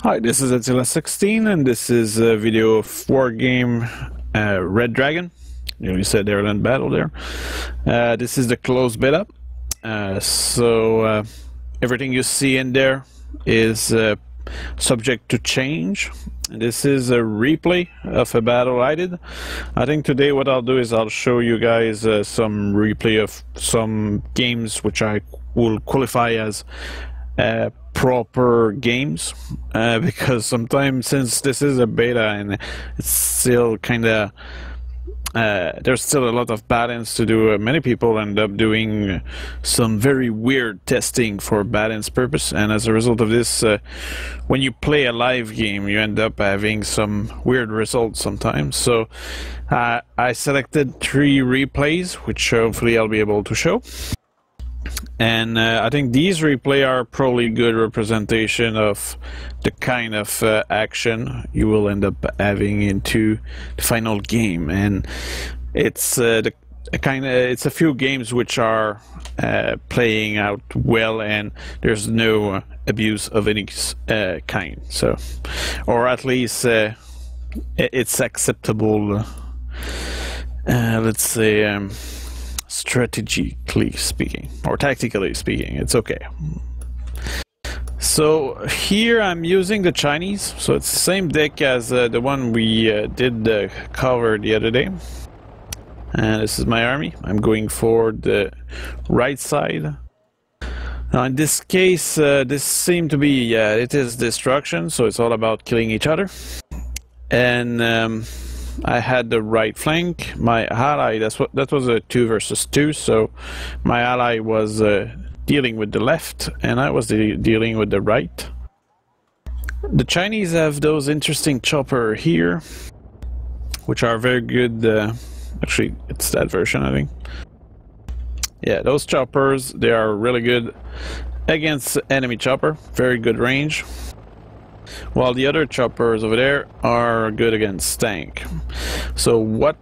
Hi, this is Attila16 and this is a video of Wargame Red Dragon. You said Ireland Battle there. This is the closed beta. Everything you see in there is subject to change. This is a replay of a battle I did. I think today what I'll do is I'll show you guys some replay of some games which I will qualify as proper games, because sometimes, since this is a beta and it's still kind of there's still a lot of balance to do, many people end up doing some very weird testing for balance purpose, and as a result of this, when you play a live game you end up having some weird results sometimes. So I selected 3 replays which hopefully I'll be able to show. And I think these replays are probably a good representation of the kind of action you will end up having into the final game. And it's it's a few games which are playing out well, and there's no abuse of any kind. So, or at least it's acceptable. Let's say. Strategically speaking, or tactically speaking, it's okay. So here I'm using the Chinese, so it's the same deck as the one we did cover the other day. And this is my army. I'm going for the right side. Now in this case, this seemed to be, it is destruction, so it's all about killing each other. And I had the right flank. My ally, that was a 2 versus 2, so my ally was dealing with the left and I was dealing with the right. The Chinese have those interesting chopper here, which are very good. Actually, it's that version, I think. Yeah, those choppers, they are really good against enemy chopper, very good range. While the other choppers over there are good against tank. So what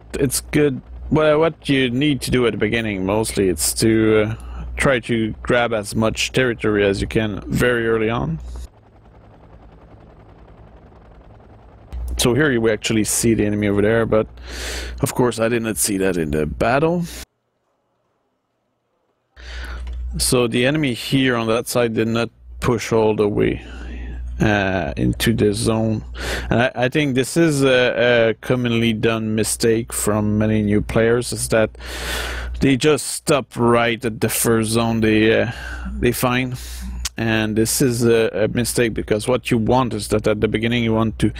you need to do at the beginning mostly, it's to try to grab as much territory as you can very early on. So here you actually see the enemy over there, but of course I did not see that in the battle. So the enemy here on that side did not push all the way into the zone, and I think this is a commonly done mistake from many new players, is that they just stop right at the first zone they find. And this is a mistake, because what you want is that at the beginning you want to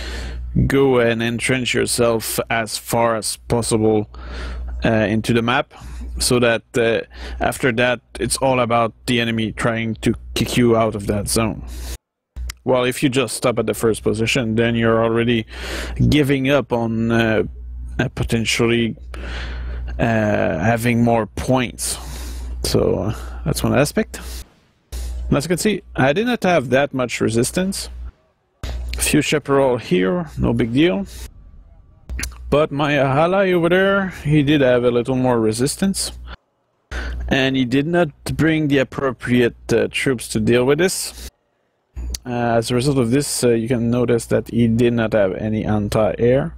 go and entrench yourself as far as possible into the map, so that after that it's all about the enemy trying to kick you out of that zone. Well, if you just stop at the first position, then you're already giving up on potentially having more points. So that's one aspect. And as you can see, I did not have that much resistance. A few chaparral here, no big deal. But my ally over there, he did have a little more resistance. And he did not bring the appropriate troops to deal with this. As a result of this, you can notice that he did not have any anti-air.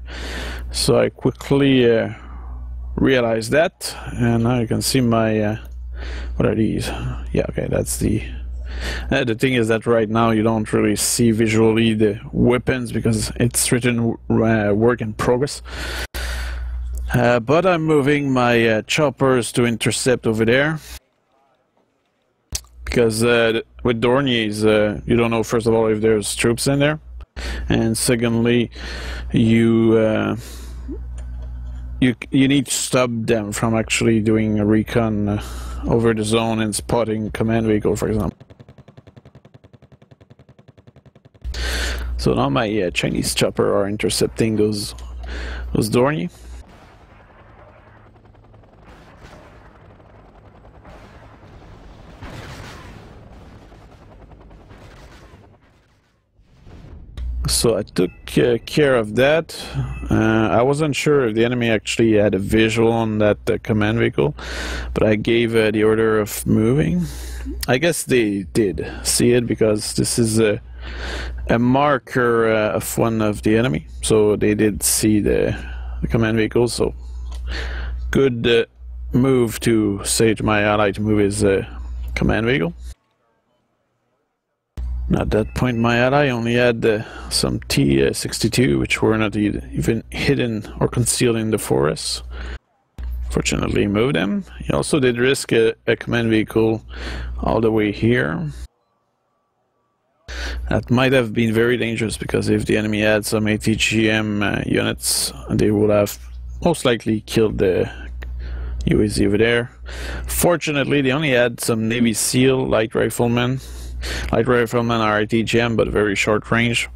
So I quickly realized that, and now you can see my what are these? Yeah, okay, that's the thing is that right now you don't really see visually the weapons because it's written work in progress. But I'm moving my choppers to intercept over there. Because with Dorniers, you don't know, first of all, if there's troops in there, and secondly, you need to stop them from actually doing a recon over the zone and spotting command vehicle, for example. So now my Chinese chopper are intercepting those Dorniers. So I took care of that. I wasn't sure if the enemy actually had a visual on that command vehicle, but I gave the order of moving. I guess they did see it, because this is a marker of one of the enemy, so they did see the command vehicle. So good move to say to my ally to move his command vehicle. At that point, my ally only had some T-62, which were not even hidden or concealed in the forest. Fortunately, he moved them. He also did risk a command vehicle all the way here. That might have been very dangerous, because if the enemy had some ATGM units, they would have most likely killed the UAZ over there. Fortunately, they only had some Navy SEAL light riflemen. Light riflemen are ATGM, but very short range.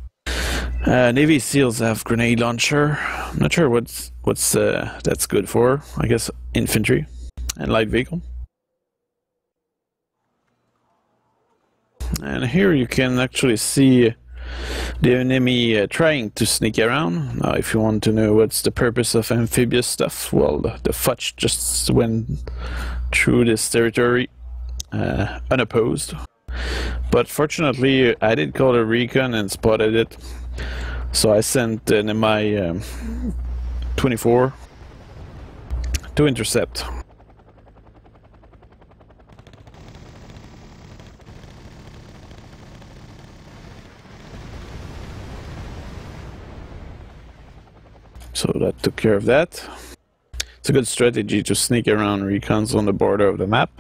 Navy SEALs have grenade launcher. I'm not sure what's that's good for. I guess infantry and light vehicle. And here you can actually see the enemy trying to sneak around. Now, if you want to know what's the purpose of amphibious stuff, well, the Fudge just went through this territory unopposed. But fortunately, I did call a recon and spotted it. So I sent an Mi-24 to intercept. So that took care of that. It's a good strategy to sneak around recons on the border of the map.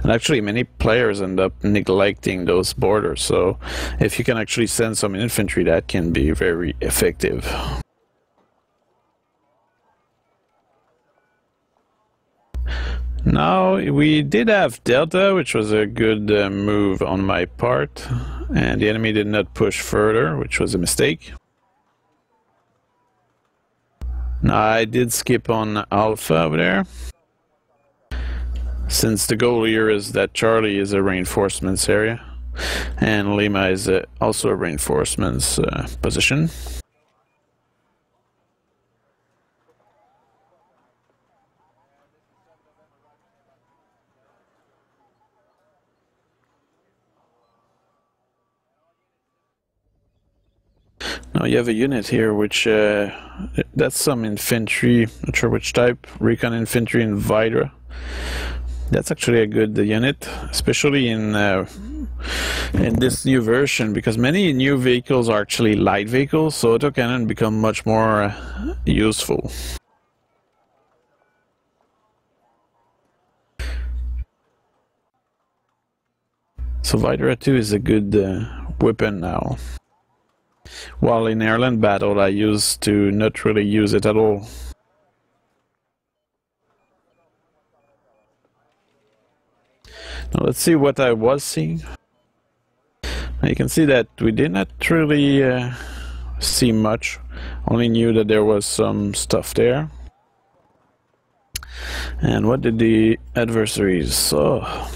And actually, many players end up neglecting those borders, so if you can actually send some infantry, that can be very effective. Now, we did have Delta, which was a good move on my part, and the enemy did not push further, which was a mistake. Now, I did skip on Alpha over there, since the goal here is that Charlie is a reinforcements area, and Lima is also a reinforcements position. Now you have a unit here which that's some infantry, not sure which type, recon infantry in Vidra. That's actually a good unit, especially in this new version, because many new vehicles are actually light vehicles, so autocannon become much more useful. So Vidra 2 is a good weapon now. While in Airland Battle I used to not really use it at all. Now let's see what I was seeing. Now you can see that we did not really see much, only knew that there was some stuff there. And what did the adversaries saw?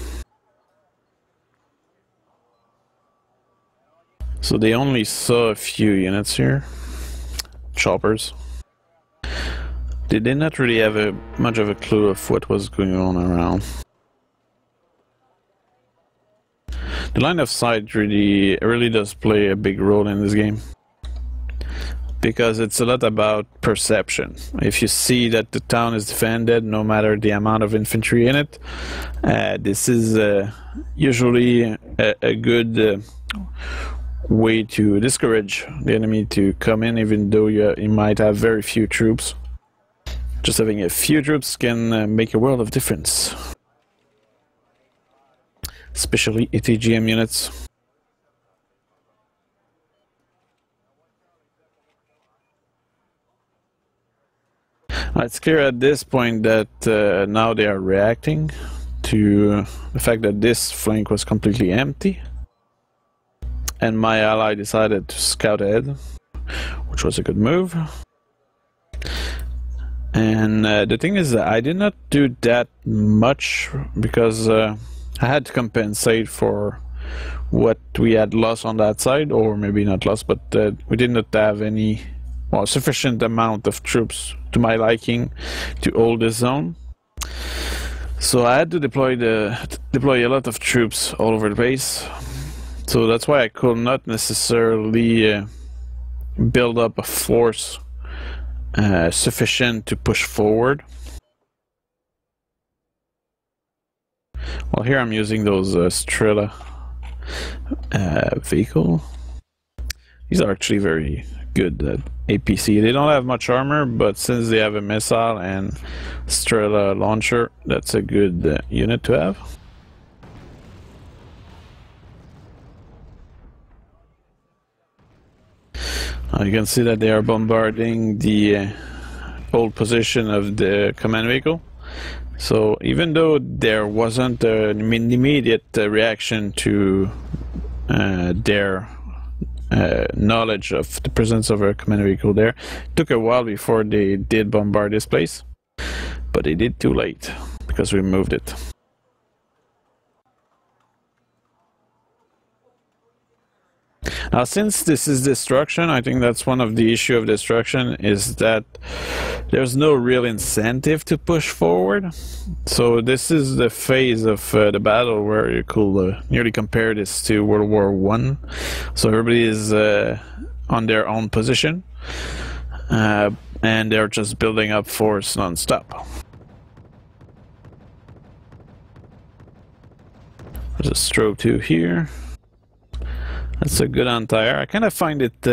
So they only saw a few units here, choppers. They did not really have much of a clue of what was going on around. The line of sight really does play a big role in this game, because it's a lot about perception. If you see that the town is defended, no matter the amount of infantry in it, this is usually a good way to discourage the enemy to come in, even though you might have very few troops. Just having a few troops can make a world of difference, especially ATGM units. It's clear at this point that now they are reacting to the fact that this flank was completely empty, and my ally decided to scout ahead, which was a good move. And the thing is that I did not do that much, because I had to compensate for what we had lost on that side, or maybe not lost, but we did not have any, well, sufficient amount of troops to my liking to hold this zone. So I had to deploy a lot of troops all over the place. So that's why I could not necessarily build up a force sufficient to push forward. Well, here I'm using those Strela vehicle. These are actually very good at APC. They don't have much armor, but since they have a missile and Strela launcher, that's a good unit to have. You can see that they are bombarding the old position of the command vehicle. So even though there wasn't an immediate reaction to their knowledge of the presence of a command vehicle there, it took a while before they did bombard this place. But they did too late, because we moved it. Now, since this is destruction, I think that's one of the issue of destruction, is that there's no real incentive to push forward. So this is the phase of the battle where you could nearly compare this to World War I. So everybody is on their own position, and they're just building up force non-stop. There's a stroke 2 here. That's a good anti-air. I kind of find it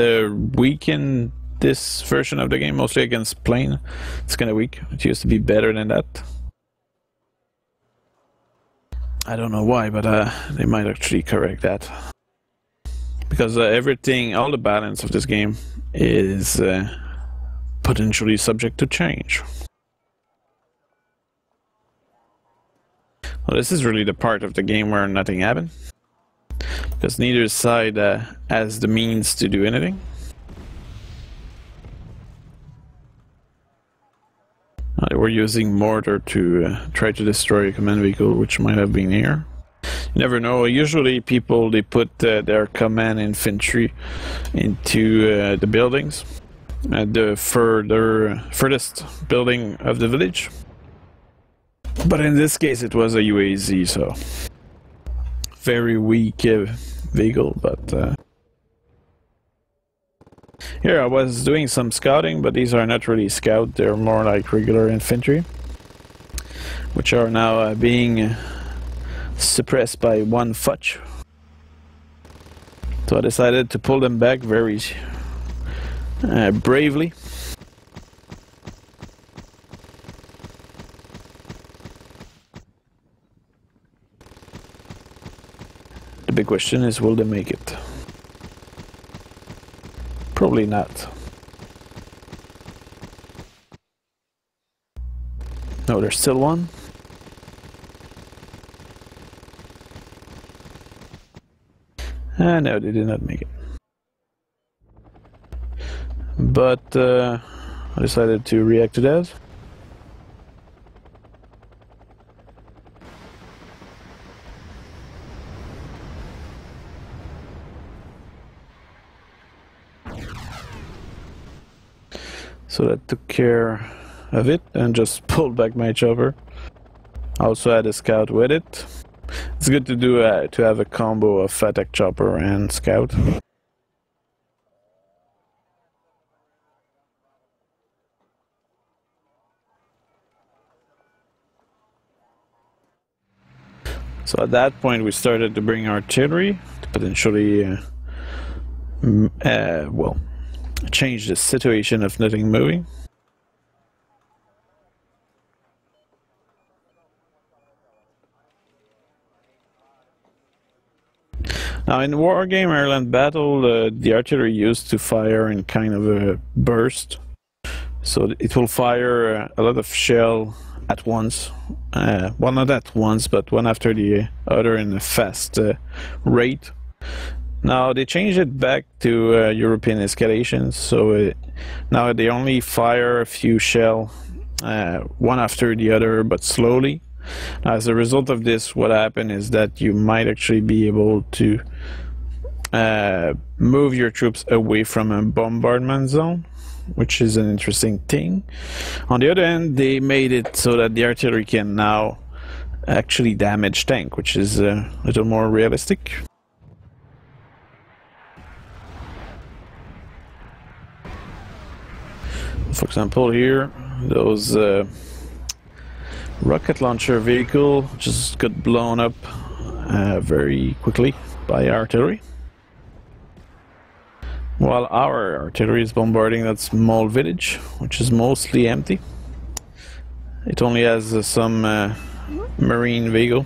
weak in this version of the game, mostly against plane. It's kind of weak. It used to be better than that. I don't know why, but they might actually correct that. Because everything, all the balance of this game is potentially subject to change. Well, this is really the part of the game where nothing happened, because neither side has the means to do anything. They were using mortar to try to destroy a command vehicle, which might have been here. You never know. Usually people, they put their command infantry into the buildings at the furthest building of the village. But in this case it was a UAZ, so very weak vehicle. But here I was doing some scouting, but these are not really scout, they're more like regular infantry, which are now being suppressed by one fudge. So I decided to pull them back very bravely. The big question is, will they make it? Probably not. No, there's still one. No, they did not make it. But I decided to react to that. So that took care of it and just pulled back my chopper. I also had a scout with it. It's good to do to have a combo of attack chopper and scout. So at that point we started to bring artillery to potentially well, change the situation of nothing moving. Now in Wargame Ireland Battle, the artillery used to fire in kind of a burst. So it will fire a lot of shell at once. Well, not at once, but one after the other in a fast rate. Now they changed it back to European escalation, so now they only fire a few shell, one after the other, but slowly. As a result of this, what happened is that you might actually be able to move your troops away from a bombardment zone, which is an interesting thing. On the other hand, they made it so that the artillery can now actually damage tank, which is a little more realistic. For example, here, those rocket launcher vehicle just got blown up very quickly by artillery. While our artillery is bombarding that small village, which is mostly empty. It only has some marine vehicle.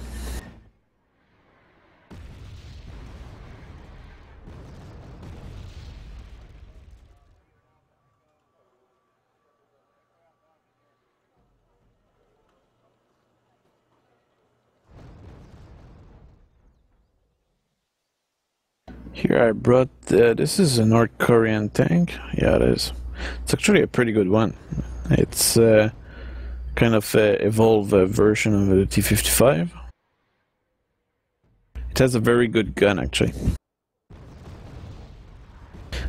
Here I brought, this is a North Korean tank. Yeah, it is. It's actually a pretty good one. It's kind of evolved version of the T-55. It has a very good gun, actually.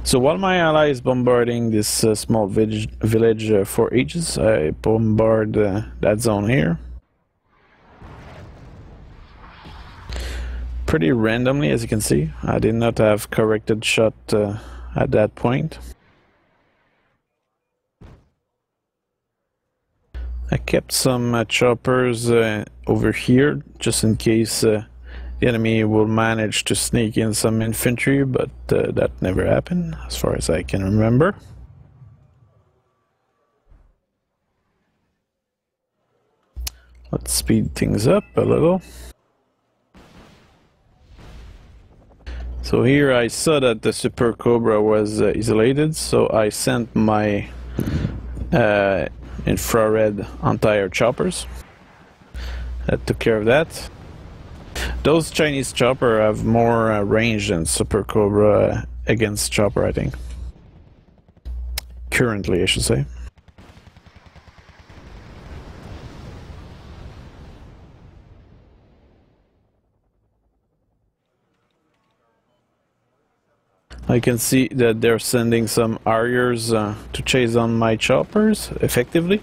So while my ally is bombarding this small village for ages, I bombard that zone here. Pretty randomly, as you can see. I did not have corrected shot at that point. I kept some choppers over here, just in case the enemy will manage to sneak in some infantry, but that never happened, as far as I can remember. Let's speed things up a little. So here I saw that the Super Cobra was isolated, so I sent my infrared anti-air choppers. That took care of that. Those Chinese chopper have more range than Super Cobra against chopper, I think. Currently, I should say. I can see that they're sending some Harriers to chase on my choppers effectively.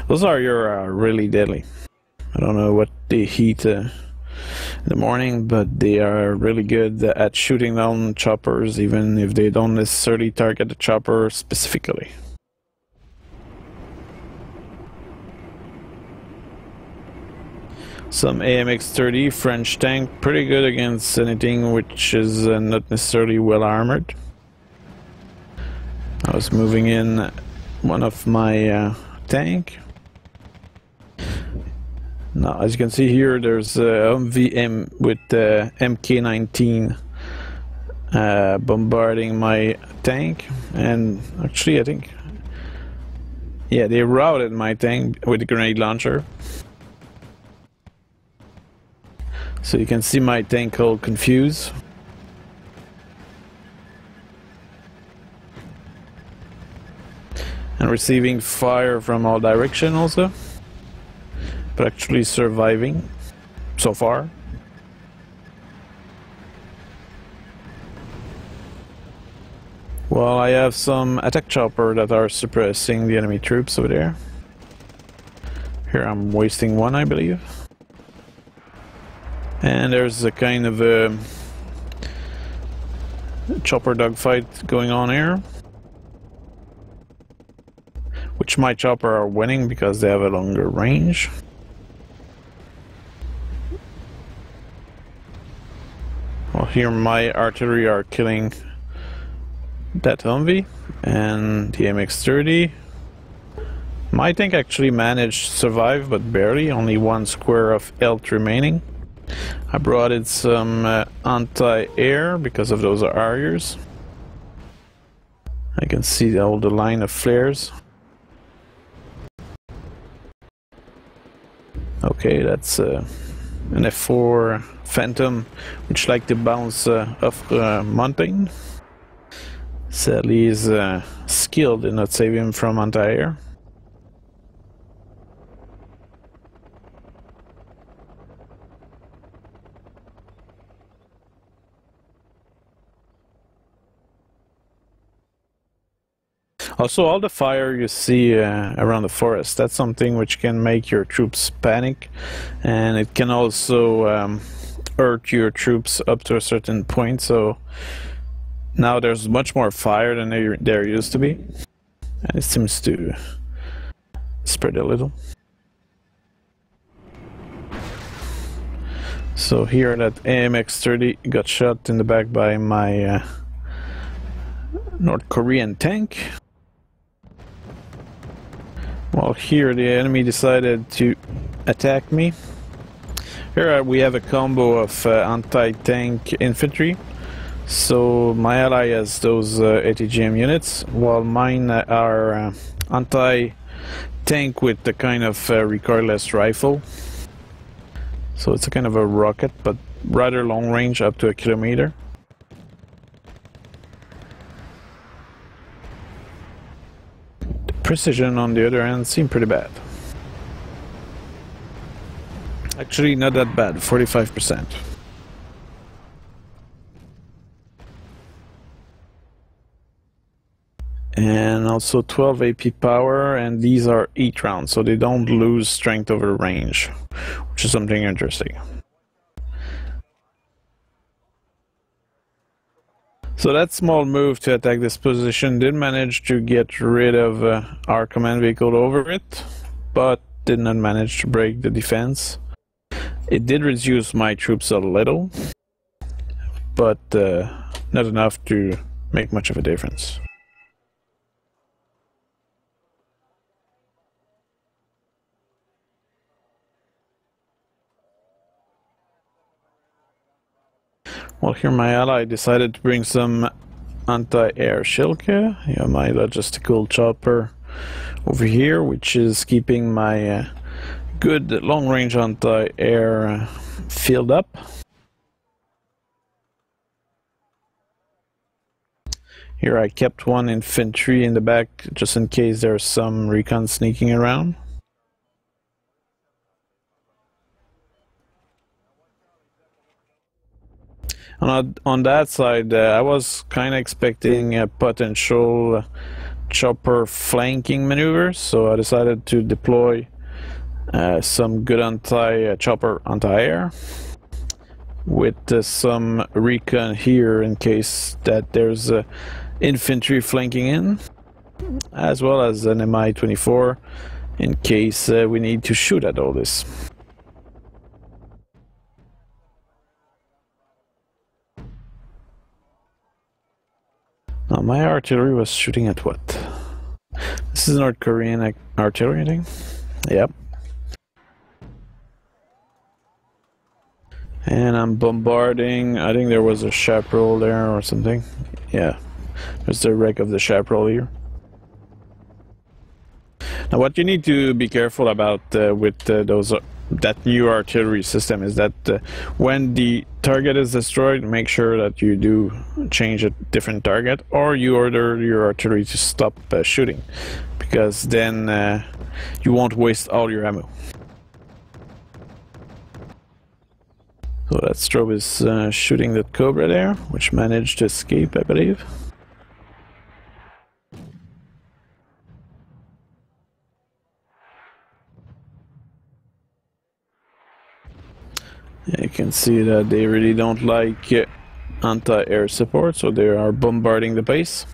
Those Harriers are really deadly. I don't know what they heat in the morning, but they are really good at shooting down choppers, even if they don't necessarily target the chopper specifically. Some AMX-30 French tank, pretty good against anything which is not necessarily well armored. I was moving in one of my tank. Now, as you can see here, there's MVM with MK-19 bombarding my tank, and actually I think, yeah, they routed my tank with a grenade launcher. So you can see my tank all confused. And receiving fire from all directions also. But actually surviving so far. Well, I have some attack chopper that are suppressing the enemy troops over there. Here I'm wasting one, I believe. And there's a kind of a chopper dogfight going on here, which my chopper are winning because they have a longer range. Well, here my artillery are killing that Humvee and the MX-30. My tank actually managed to survive, but barely, only one square of health remaining. I brought in some anti-air because of those Harriers. I can see all the line of flares. Okay, that's an F4 Phantom, which like to bounce off the mountain. Sadly, is skilled in not saving him from anti-air. Also, all the fire you see around the forest, that's something which can make your troops panic, and it can also hurt your troops up to a certain point, so now there's much more fire than there used to be, and it seems to spread a little. So here that AMX-30 got shot in the back by my North Korean tank. Well, here the enemy decided to attack me. Here we have a combo of anti-tank infantry. So my ally has those ATGM units, while mine are anti-tank with the kind of recoilless rifle. So it's a kind of a rocket, but rather long range, up to 1 kilometer. The precision on the other end seemed pretty bad. Actually, not that bad, 45%. And also 12 AP power, and these are 8 rounds, so they don't lose strength over range, which is something interesting. So that small move to attack this position did manage to get rid of our command vehicle over it, but did not manage to break the defense. It did reduce my troops a little, but not enough to make much of a difference. Well, here my ally decided to bring some anti-air Shilka. Yeah, my logistical chopper over here, which is keeping my good long-range anti-air filled up. Here I kept one infantry in the back just in case there's some recon sneaking around. On that side, I was kind of expecting a potential chopper flanking maneuver, so I decided to deploy some good chopper anti-air with some recon here in case that there's infantry flanking in, as well as an Mi-24 in case we need to shoot at all this. Now my artillery was shooting at what? This is North Korean artillery, I think. Yep. And I'm bombarding. I think there was a chaparral there or something. Yeah, there's the wreck of the chaparral here. Now what you need to be careful about with that new artillery system is that when the target is destroyed, make sure that you do change a different target, or you order your artillery to stop shooting, because then you won't waste all your ammo. So that strobe is shooting that Cobra there, which managed to escape, I believe. You can see that they really don't like anti-air support, so they are bombarding the base.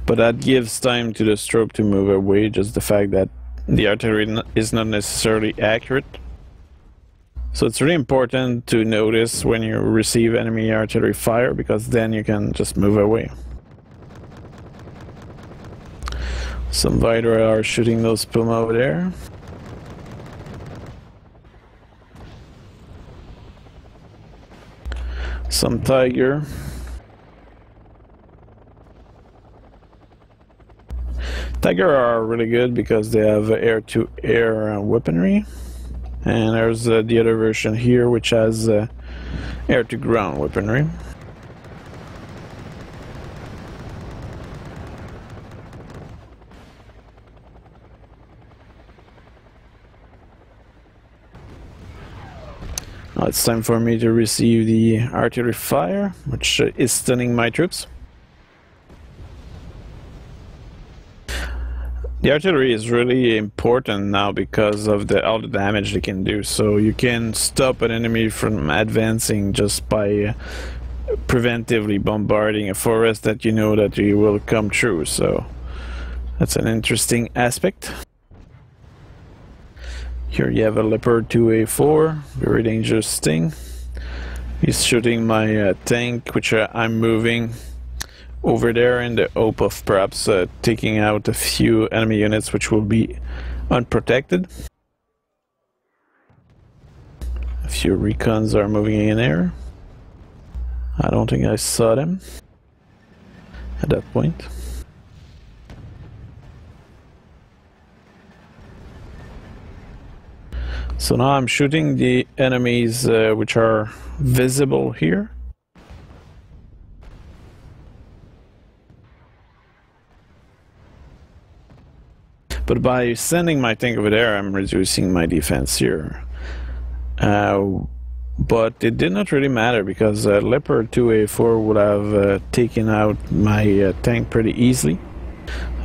But that gives time to the strobe to move away, just the fact that the artillery is not necessarily accurate. So it's really important to notice when you receive enemy artillery fire, because then you can just move away. Some Vidra are shooting those Puma over there. Some Tiger. Tiger are really good because they have air-to-air weaponry. And there's the other version here which has air-to-ground weaponry. Now it's time for me to receive the artillery fire, which is stunning my troops. The artillery is really important now because of all the damage they can do. So you can stop an enemy from advancing just by preventively bombarding a forest that you know that you will come through. So that's an interesting aspect. Here you have a Leopard 2A4, very dangerous thing. He's shooting my tank, which I'm moving over there in the hope of perhaps taking out a few enemy units which will be unprotected. A few recons are moving in there. I don't think I saw them at that point. So now I'm shooting the enemies which are visible here. But by sending my tank over there, I'm reducing my defense here. But it did not really matter because Leopard 2A4 would have taken out my tank pretty easily.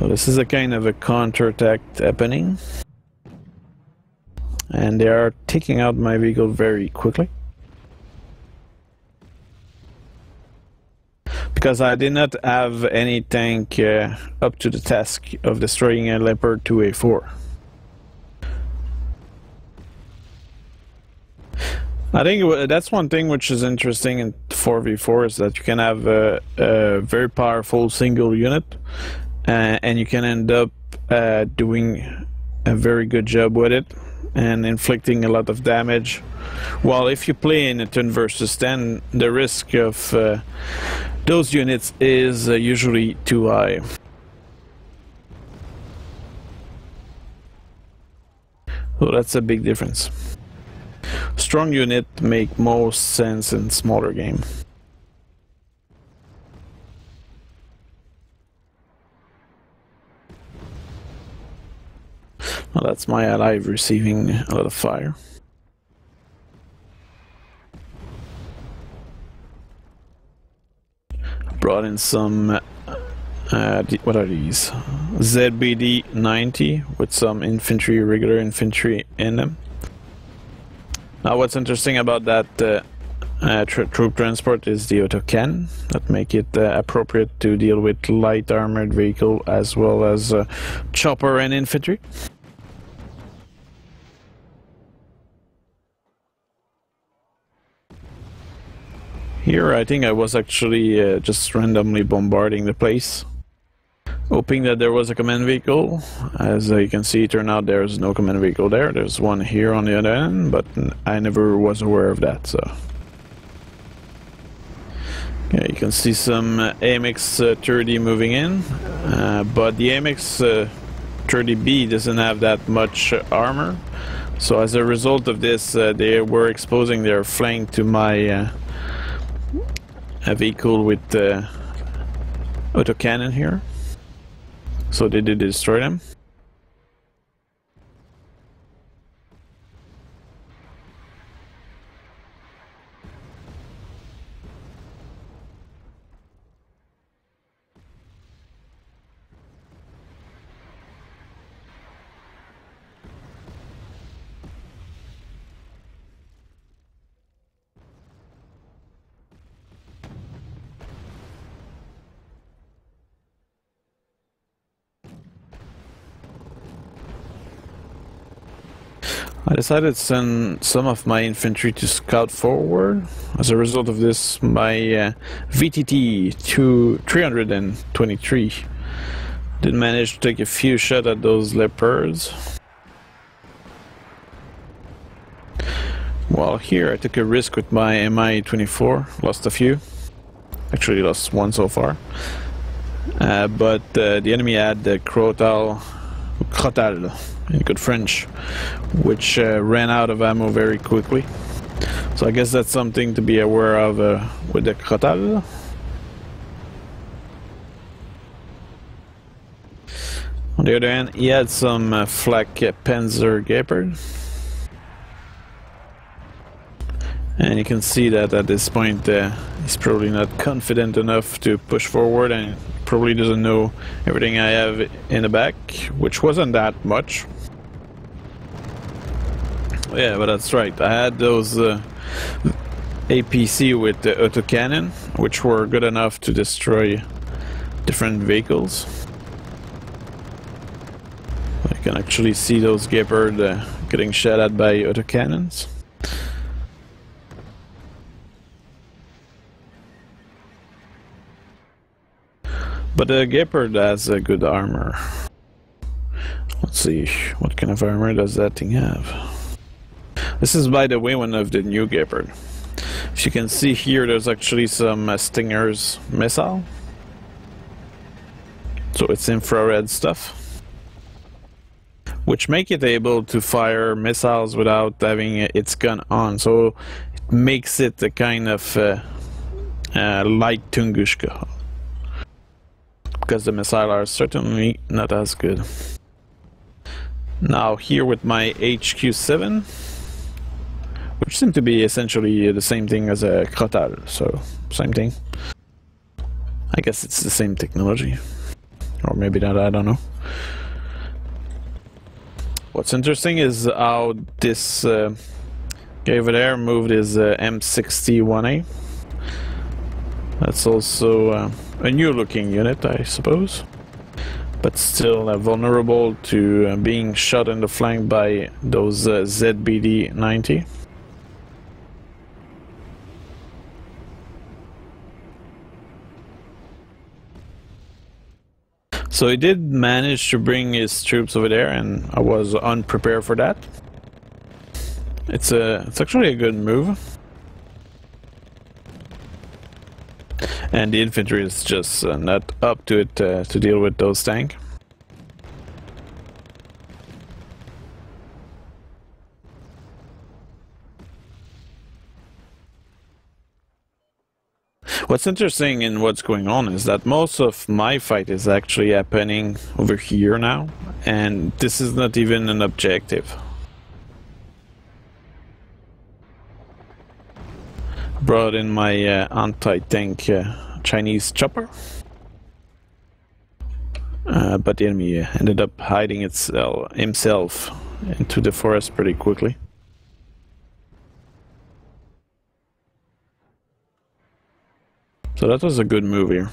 So this is a kind of a counterattack happening. And they are taking out my vehicle very quickly. Because I did not have any tank up to the task of destroying a Leopard 2A4. I think that's one thing which is interesting in 4v4 is that you can have a very powerful single unit and you can end up doing a very good job with it and inflicting a lot of damage. While if you play in a 10 versus 10, the risk of those units is usually too high. So that's a big difference. Strong unit make most sense in smaller game. Well, that's my ally receiving a lot of fire. Brought in some what are these? ZBD 90 with some infantry, regular infantry in them. Now what's interesting about that troop transport is the autocannon that make it appropriate to deal with light armored vehicle as well as chopper and infantry. Here I think I was actually just randomly bombarding the place, hoping that there was a command vehicle. As you can see, it turned out there's no command vehicle there. There's one here on the other end, but I never was aware of that. So yeah, you can see some AMX 30 moving in, but the AMX 30B doesn't have that much armor. So as a result of this, they were exposing their flank to my a vehicle with autocannon here, so they did destroy them. I decided to send some of my infantry to scout forward. As a result of this, my VTT 323 did manage to take a few shots at those leopards. While here I took a risk with my Mi-24, lost a few. Actually lost one so far. But the enemy had the Crotal in good French, which ran out of ammo very quickly. So I guess that's something to be aware of with the Crotal. On the other hand, he had some Flak Panzer Gepard. And you can see that at this point he's probably not confident enough to push forward, and probably doesn't know everything I have in the back, which wasn't that much. Yeah, but that's right. I had those APC with the autocannon, which were good enough to destroy different vehicles. I can actually see those Gepard getting shot at by autocannons. But the Gepard has a good armor. Let's see, what kind of armor does that thing have? This is, by the way, one of the new Gepard. As you can see here, there's actually some Stinger's missile. So it's infrared stuff, which make it able to fire missiles without having its gun on. So it makes it a kind of light Tunguska, because the missiles are certainly not as good. Now here with my HQ7, which seem to be essentially the same thing as a Crotal, so same thing. I guess it's the same technology. Or maybe not, I don't know. What's interesting is how this guy over there moved his M61A. That's also a new looking unit, I suppose. But still vulnerable to being shot in the flank by those ZBD-90. So he did manage to bring his troops over there, and I was unprepared for that. It's actually a good move. And the infantry is just not up to it to deal with those tanks. What's interesting in what's going on is that most of my fight is actually happening over here now, and this is not even an objective. Brought in my anti-tank Chinese chopper, but the enemy ended up hiding himself into the forest pretty quickly. So that was a good move here.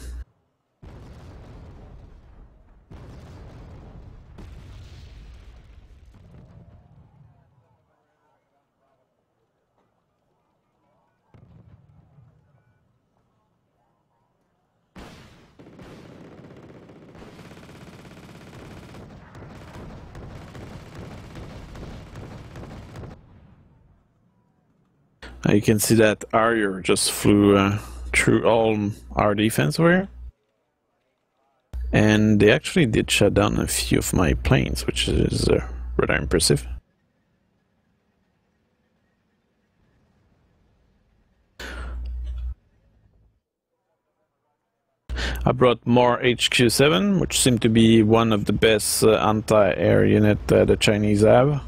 You can see that Harrier just flew through all our defense over here. And they actually did shut down a few of my planes, which is rather impressive. I brought more HQ7, which seemed to be one of the best anti-air unit the Chinese have.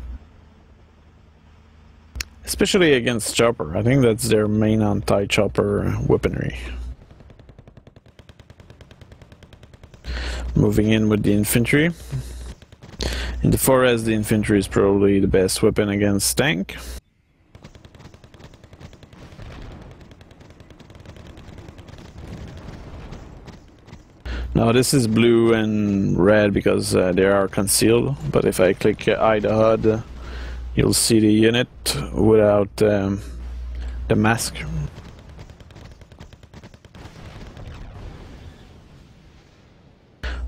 Especially against chopper. I think that's their main anti-chopper weaponry. Moving in with the infantry. In the forest, the infantry is probably the best weapon against tank. Now this is blue and red because they are concealed, but if I click hide the HUD, you'll see the unit without the mask.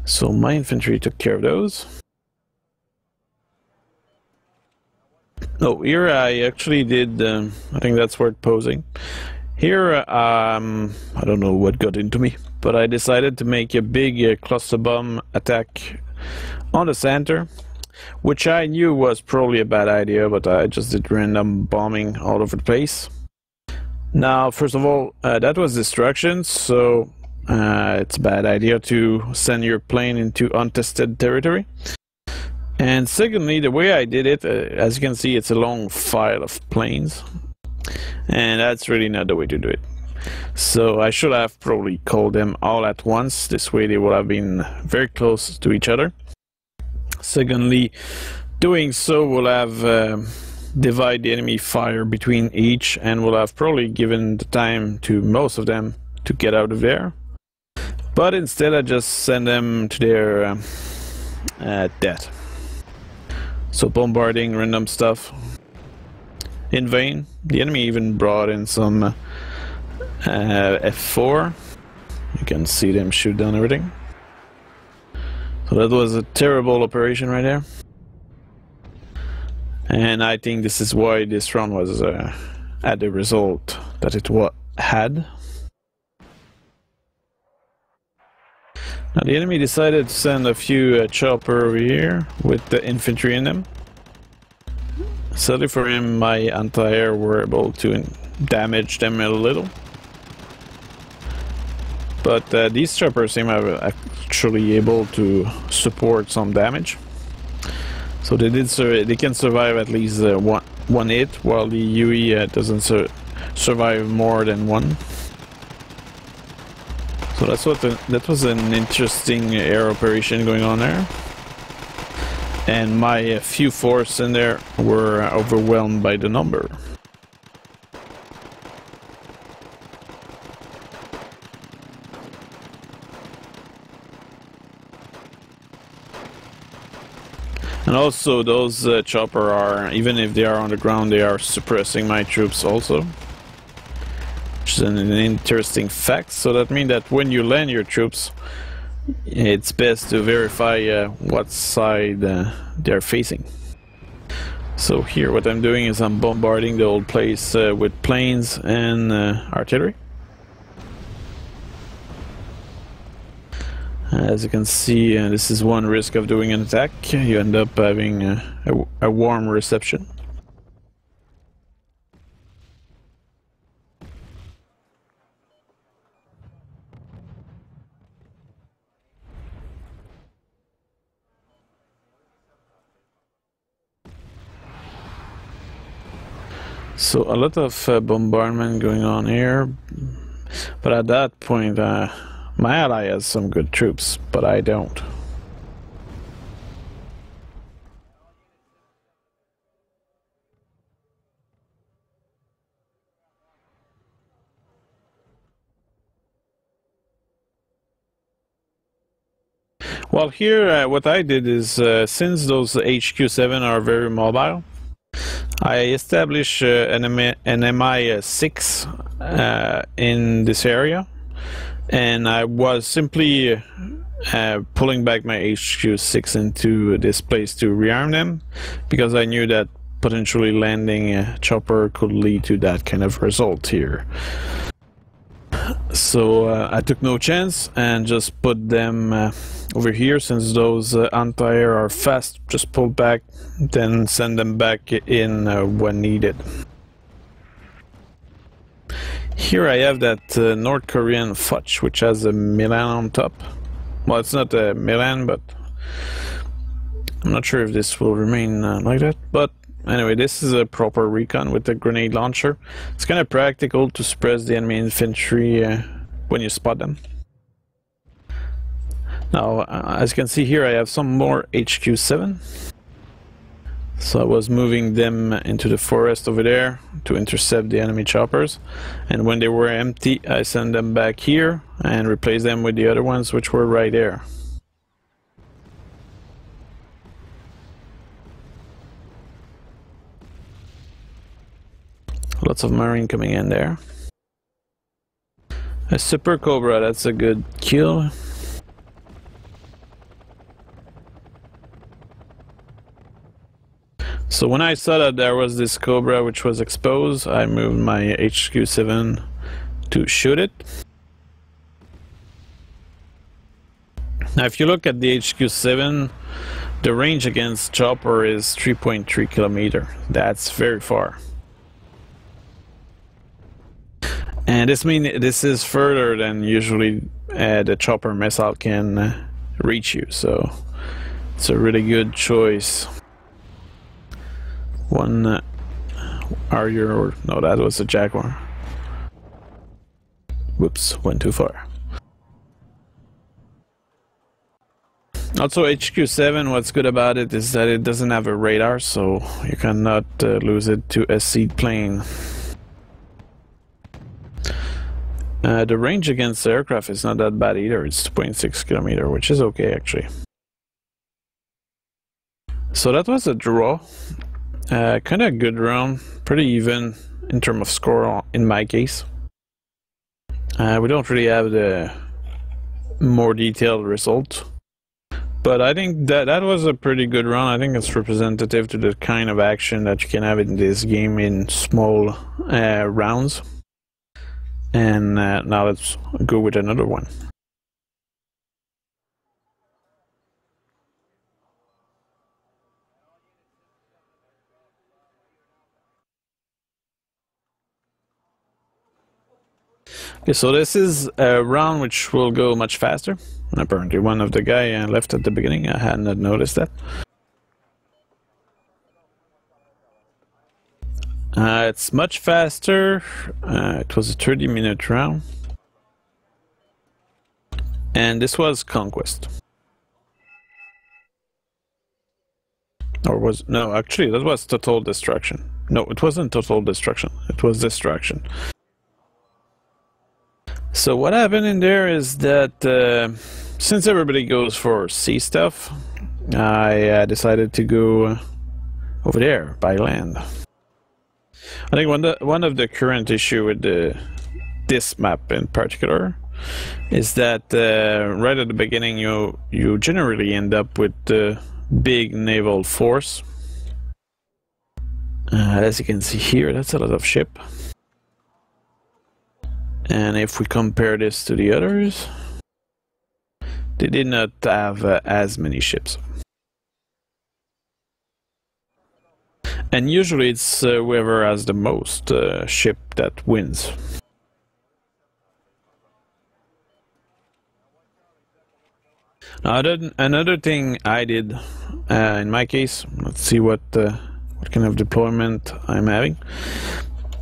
So my infantry took care of those. Oh, here I actually did, I think that's worth posing. Here, I don't know what got into me, but I decided to make a big cluster bomb attack on the center, which I knew was probably a bad idea, but I just did random bombing all over the place. Now, first of all, that was destruction, so it's a bad idea to send your plane into untested territory. And secondly, the way I did it, as you can see, it's a long file of planes. and that's really not the way to do it. So I should have probably called them all at once. This way they would have been very close to each other. Secondly, doing so will have divide the enemy fire between each, and will have probably given the time to most of them to get out of there. But instead I just send them to their death. So bombarding random stuff in vain. The enemy even brought in some F4. You can see them shoot down everything. So that was a terrible operation right there. And I think this is why this round was had the result that it had. Now the enemy decided to send a few chopper over here with the infantry in them. Sadly for him, my anti-air were able to damage them a little. But these choppers seem actually able to support some damage. So they can survive at least one hit, while the UE doesn't survive more than one. So that was an interesting air operation going on there. And my few force in there were overwhelmed by the number. And also those chopper are, even if they are on the ground, they are suppressing my troops also. Which is an interesting fact. So that means that when you land your troops, it's best to verify what side they're facing. So here what I'm doing is I'm bombarding the whole place with planes and artillery. As you can see, this is one risk of doing an attack. You end up having a warm reception. So a lot of bombardment going on here, but at that point my ally has some good troops, but I don't. Well, here what I did is, since those HQ7 are very mobile, I established an MI6 in this area, and I was simply pulling back my HQ6 into this place to rearm them, because I knew that potentially landing a chopper could lead to that kind of result here. So I took no chance and just put them over here. Since those anti-air are fast, just pull back, then send them back in when needed. Here I have that North Korean fudge, which has a Milan on top. Well, it's not a Milan, but I'm not sure if this will remain like that. But anyway, this is a proper recon with a grenade launcher. It's kind of practical to suppress the enemy infantry when you spot them. Now, as you can see here, I have some more HQ7. So I was moving them into the forest over there to intercept the enemy choppers. And when they were empty, I sent them back here and replaced them with the other ones, which were right there. Lots of Marine coming in there. A Super Cobra, that's a good kill. So when I saw that there was this Cobra which was exposed, I moved my HQ7 to shoot it. Now if you look at the HQ7, the range against chopper is 3.3 kilometers. That's very far. And this means this is further than usually the chopper missile can reach you, so it's a really good choice. One Harrier. No, that was a Jaguar. Whoops, went too far. Also, HQ7, what's good about it is that it doesn't have a radar, so you cannot lose it to a seed plane. The range against the aircraft is not that bad either. It's 2.6 kilometer, which is okay actually. So that was a draw. Kind of a good round, pretty even in terms of score in my case. We don't really have the more detailed result, but I think that was a pretty good round. I think it's representative to the kind of action that you can have in this game in small rounds. And now let's go with another one. Okay, so this is a round which will go much faster. Apparently one of the guy left at the beginning. I had not noticed that. It's much faster. It was a 30-minute round. And this was Conquest. Or was... No, actually, that was Total Destruction. No, it wasn't Total Destruction. It was Destruction. So what happened in there is that since everybody goes for sea stuff, I decided to go over there by land. I think one of the current issue with this map in particular is that right at the beginning you generally end up with the big naval force. As you can see here, that's a lot of ship. And if we compare this to the others, they did not have as many ships. And usually it's whoever has the most ship that wins. Now, another thing I did in my case, let's see what kind of deployment I'm having.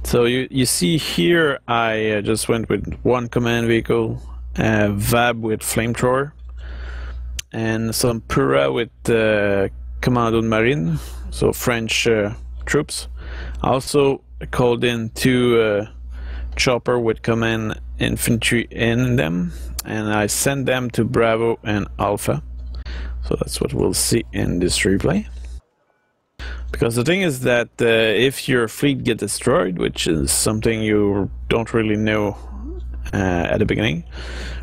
So you see here, I just went with one command vehicle, VAB with flamethrower, and some Pura with Commando Marine, so French troops. I also called in two chopper with command infantry in them, and I sent them to Bravo and Alpha. So that's what we'll see in this replay. Because the thing is that if your fleet gets destroyed, which is something you don't really know at the beginning,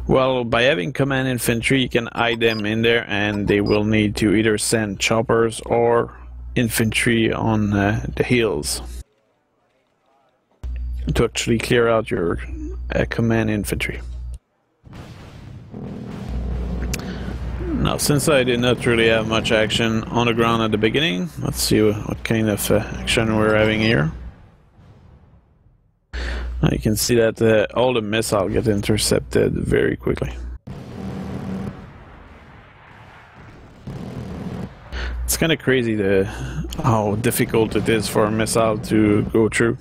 well, by having command infantry, you can hide them in there, and they will need to either send choppers or infantry on the hills to actually clear out your command infantry. Now, since I did not really have much action on the ground at the beginning, let's see what kind of action we're having here. Now you can see that all the missiles get intercepted very quickly. It's kind of crazy how difficult it is for a missile to go through.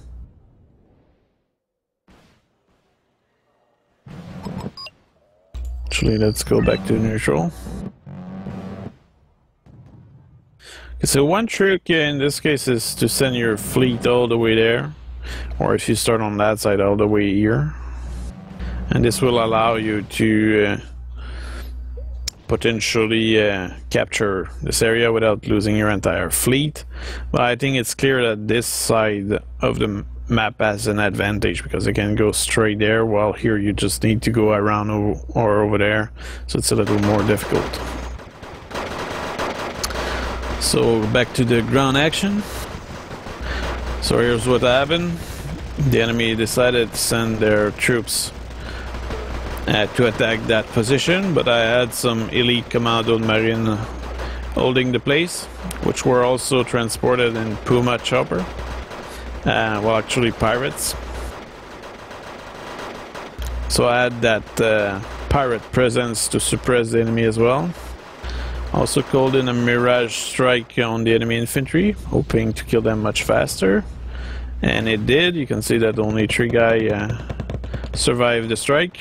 Actually, let's go back to neutral. Okay, so one trick in this case is to send your fleet all the way there, or if you start on that side, all the way here. And this will allow you to potentially capture this area without losing your entire fleet. But I think it's clear that this side of the map has an advantage because it can go straight there, while here you just need to go around or over there, so it's a little more difficult. So back to the ground action. So here's what happened. The enemy decided to send their troops to attack that position, but I had some elite Commando Marine holding the place, which were also transported in Puma chopper. Well, actually pirates. So I had that pirate presence to suppress the enemy as well. Also called in a mirage strike on the enemy infantry, hoping to kill them much faster. And it did. You can see that only 3 guys survived the strike.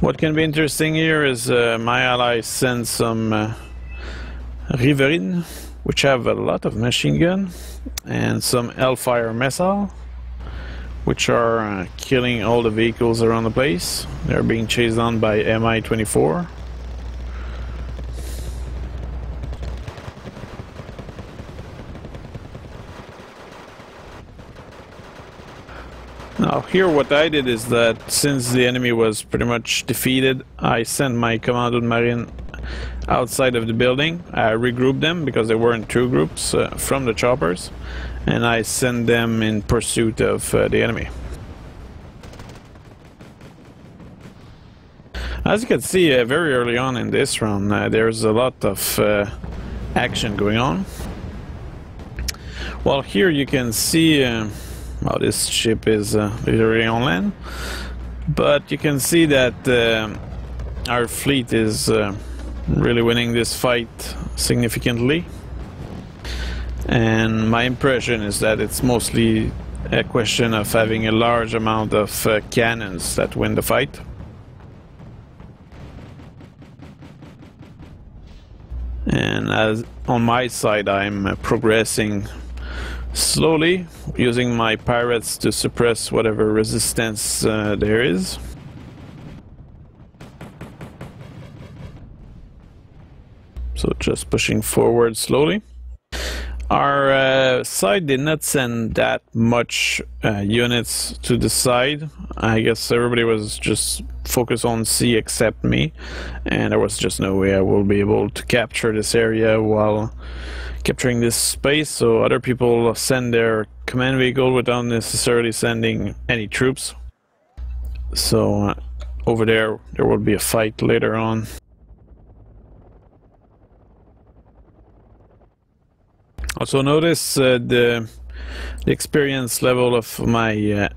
What can be interesting here is my allies send some Riverine, which have a lot of machine gun, and some Hellfire missile, which are killing all the vehicles around the place. They're being chased on by Mi-24. Now here what I did is that since the enemy was pretty much defeated, I sent my Commando Marine outside of the building. I regrouped them because they were in 2 groups from the choppers, and I sent them in pursuit of the enemy. As you can see, very early on in this round, there's a lot of action going on. Well, here you can see, well, this ship is literally on land, but you can see that our fleet is really winning this fight significantly. And my impression is that it's mostly a question of having a large amount of cannons that win the fight. And as on my side, I'm progressing slowly, using my pirates to suppress whatever resistance there is. So just pushing forward slowly. Our side did not send that much units to the side. I guess everybody was just focused on sea except me, and there was just no way I will be able to capture this area while capturing this space, so other people send their command vehicle without necessarily sending any troops. So over there will be a fight later on. Also notice the experience level of my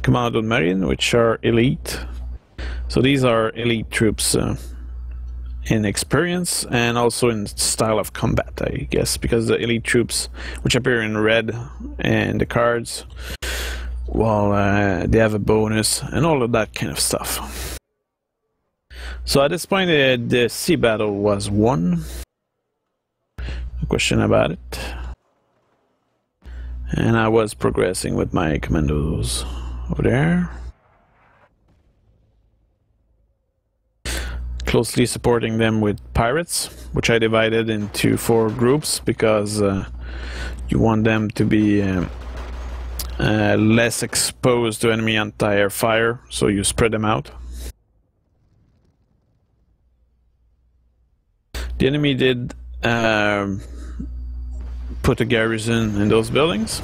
Commando Marine, which are elite. So these are elite troops in experience and also in style of combat, I guess, because the elite troops, which appear in red and the cards, well, they have a bonus and all of that kind of stuff. So at this point, the sea battle was won. No question about it. And I was progressing with my commandos over there, closely supporting them with pirates, which I divided into 4 groups because you want them to be less exposed to enemy anti-air fire, so you spread them out. The enemy did put a garrison in those buildings.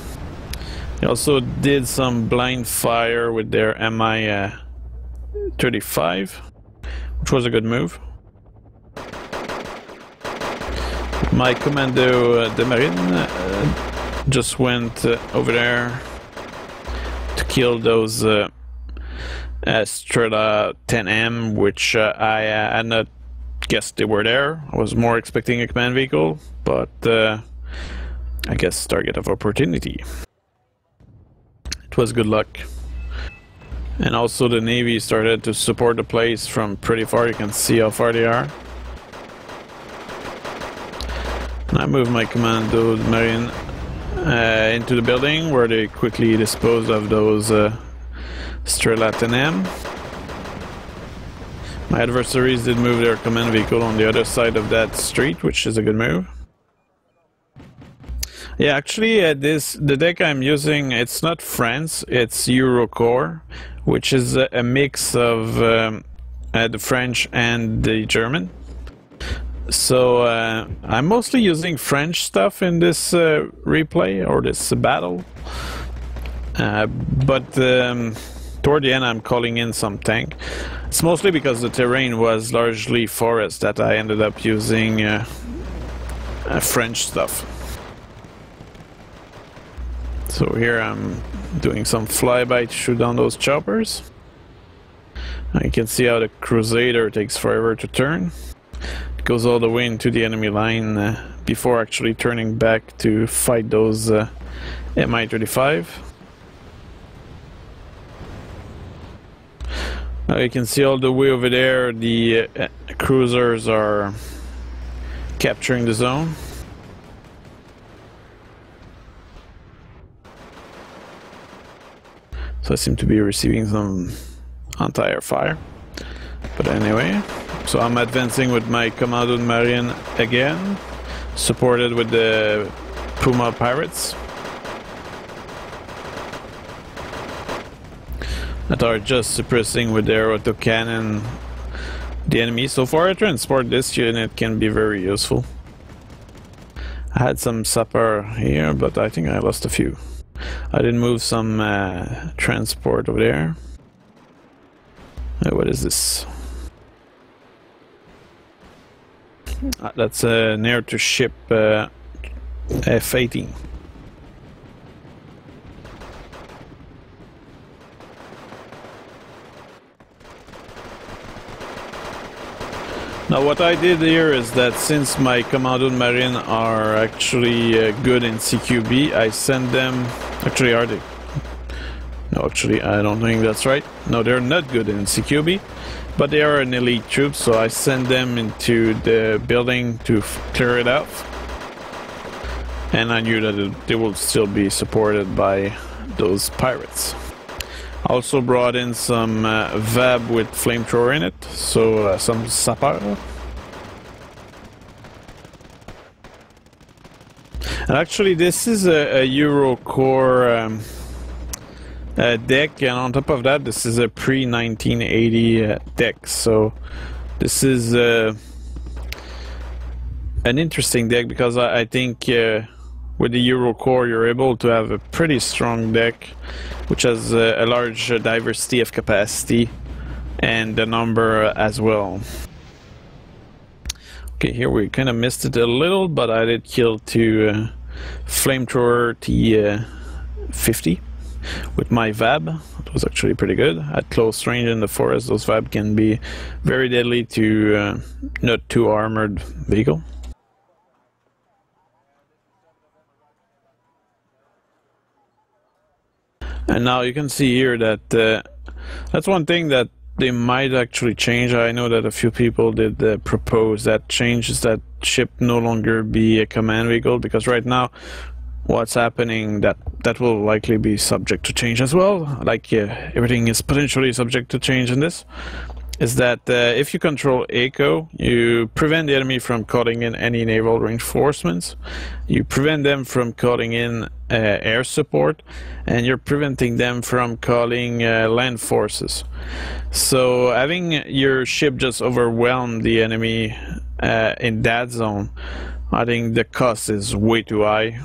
They also did some blind fire with their Mi-35, which was a good move. My Commando de Marine just went over there to kill those Strela 10M, which I had not guessed they were there. I was more expecting a command vehicle, but I guess target of opportunity. It was good luck. And also the Navy started to support the place from pretty far. You can see how far they are. And I moved my Commando Marine into the building, where they quickly disposed of those Strela 10M. My adversaries did move their command vehicle on the other side of that street, which is a good move. Yeah, actually, the deck I'm using, it's not France, it's Eurocore, which is a mix of the French and the German. So I'm mostly using French stuff in this replay, or this battle. But toward the end I'm calling in some tank. It's mostly because the terrain was largely forest that I ended up using French stuff. So here I'm doing some flyby to shoot down those choppers. You can see how the Crusader takes forever to turn. It goes all the way into the enemy line before actually turning back to fight those Mi-35. Now you can see all the way over there the cruisers are capturing the zone. So I seem to be receiving some anti-air fire. But anyway, so I'm advancing with my Commando Marine again, supported with the Puma pirates that are just suppressing with their autocannon the enemy. So for a transport, this unit can be very useful. I had some sapper here, but I think I lost a few. I did move some transport over there. What is this? That's near to ship F-18. Now what I did here is that since my Commando Marine are actually good in CQB, I send them... Actually, are they? No, actually, I don't think that's right. No, they're not good in CQB, but they are an elite troop, so I send them into the building to clear it out. And I knew that they will still be supported by those pirates. I also brought in some VAB with flamethrower in it, so some sapper. And actually this is a Eurocore deck, and on top of that this is a pre-1980 deck, so this is an interesting deck because I think with the Eurocore you're able to have a pretty strong deck which has a large diversity of capacity and the number as well. Okay, here we kind of missed it a little, but I did kill two flamethrower T50 with my VAB. It was actually pretty good. At close range in the forest, those VAB can be very deadly to not too armored vehicle. And now you can see here that that's one thing that they might actually change. I know that a few people did propose that change, is that ship no longer be a command vehicle, because right now what's happening, that will likely be subject to change as well, like everything is potentially subject to change in this, is that if you control ECO, you prevent the enemy from calling in any naval reinforcements, you prevent them from calling in air support, and you're preventing them from calling land forces. So having your ship just overwhelm the enemy in that zone, I think the cost is way too high,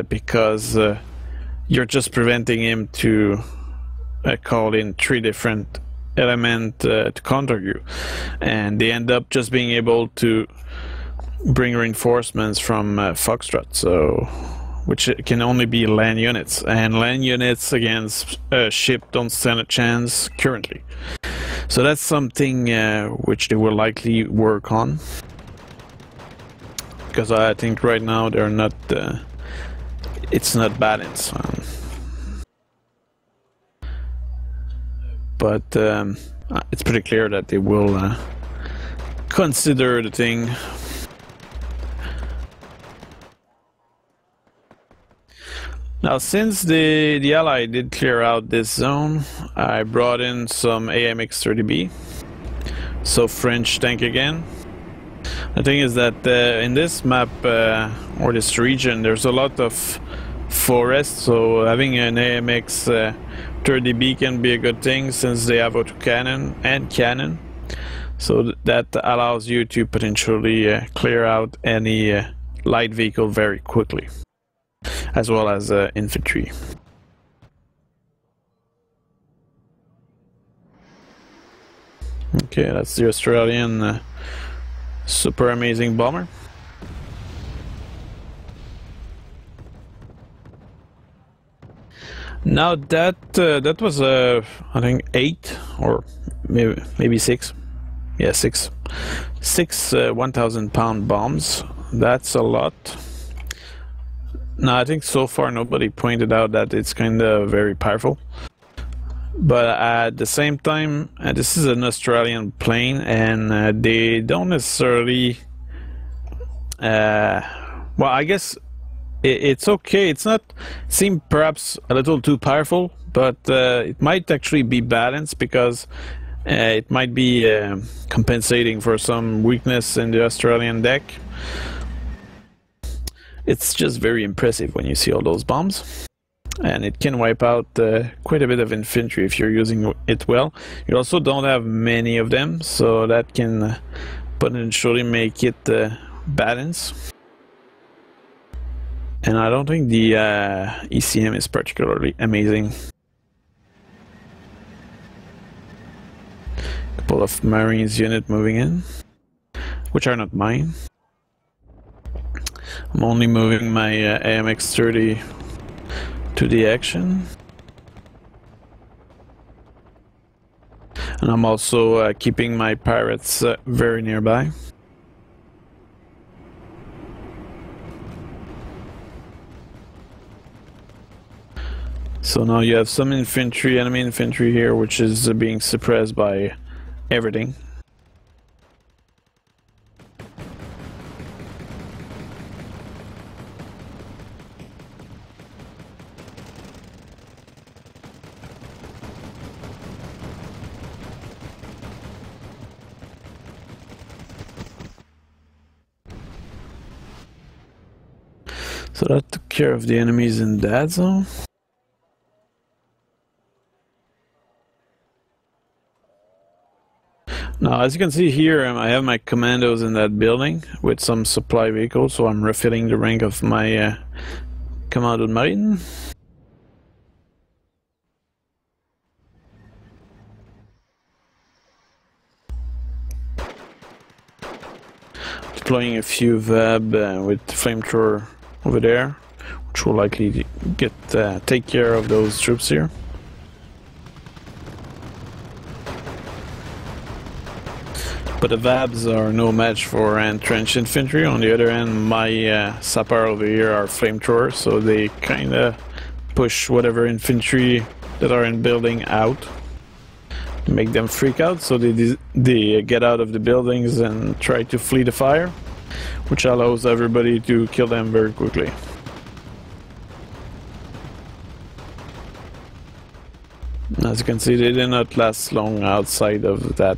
because you're just preventing him to call in 3 different elements to counter you, and they end up just being able to bring reinforcements from Foxtrot, so which can only be land units, and land units against ship don't stand a chance currently. So that's something which they will likely work on, because I think right now they're not it's not balanced, but it's pretty clear that they will consider the thing. Now, since the Ally did clear out this zone, I brought in some AMX-30B, so French tank again. The thing is that in this map, or this region, there's a lot of forest, so having an AMX-30B can be a good thing, since they have autocannon and cannon. So that allows you to potentially clear out any light vehicle very quickly, as well as infantry. Okay, that's the Australian super amazing bomber. Now that was I think 8 or maybe 6. Yeah, 6 1,000-pound bombs. that's a lot. Now, I think so far nobody pointed out that it's kind of very powerful. But at the same time, this is an Australian plane, and they don't necessarily... well, I guess it's okay. It's not... It seemed perhaps a little too powerful, but it might actually be balanced, because it might be compensating for some weakness in the Australian deck. It's just very impressive when you see all those bombs. And it can wipe out quite a bit of infantry if you're using it well. You also don't have many of them, so that can potentially make it balanced. And I don't think the ECM is particularly amazing. Couple of Marines unit moving in, which are not mine. I'm only moving my AMX-30 to the action. And I'm also keeping my pirates very nearby. So now you have some infantry, enemy infantry here, which is being suppressed by everything. So that took care of the enemies in that zone. Now, as you can see here, I have my commandos in that building with some supply vehicles, so I'm refilling the rank of my Commando Marine. Deploying a few VAB with flamethrower over there, which will likely get take care of those troops here. But the VABs are no match for entrenched infantry. On the other hand, my Sapper over here are flamethrowers, so they kinda push whatever infantry that are in building out, make them freak out, so they get out of the buildings and try to flee the fire, which allows everybody to kill them very quickly. As you can see, they did not last long outside of that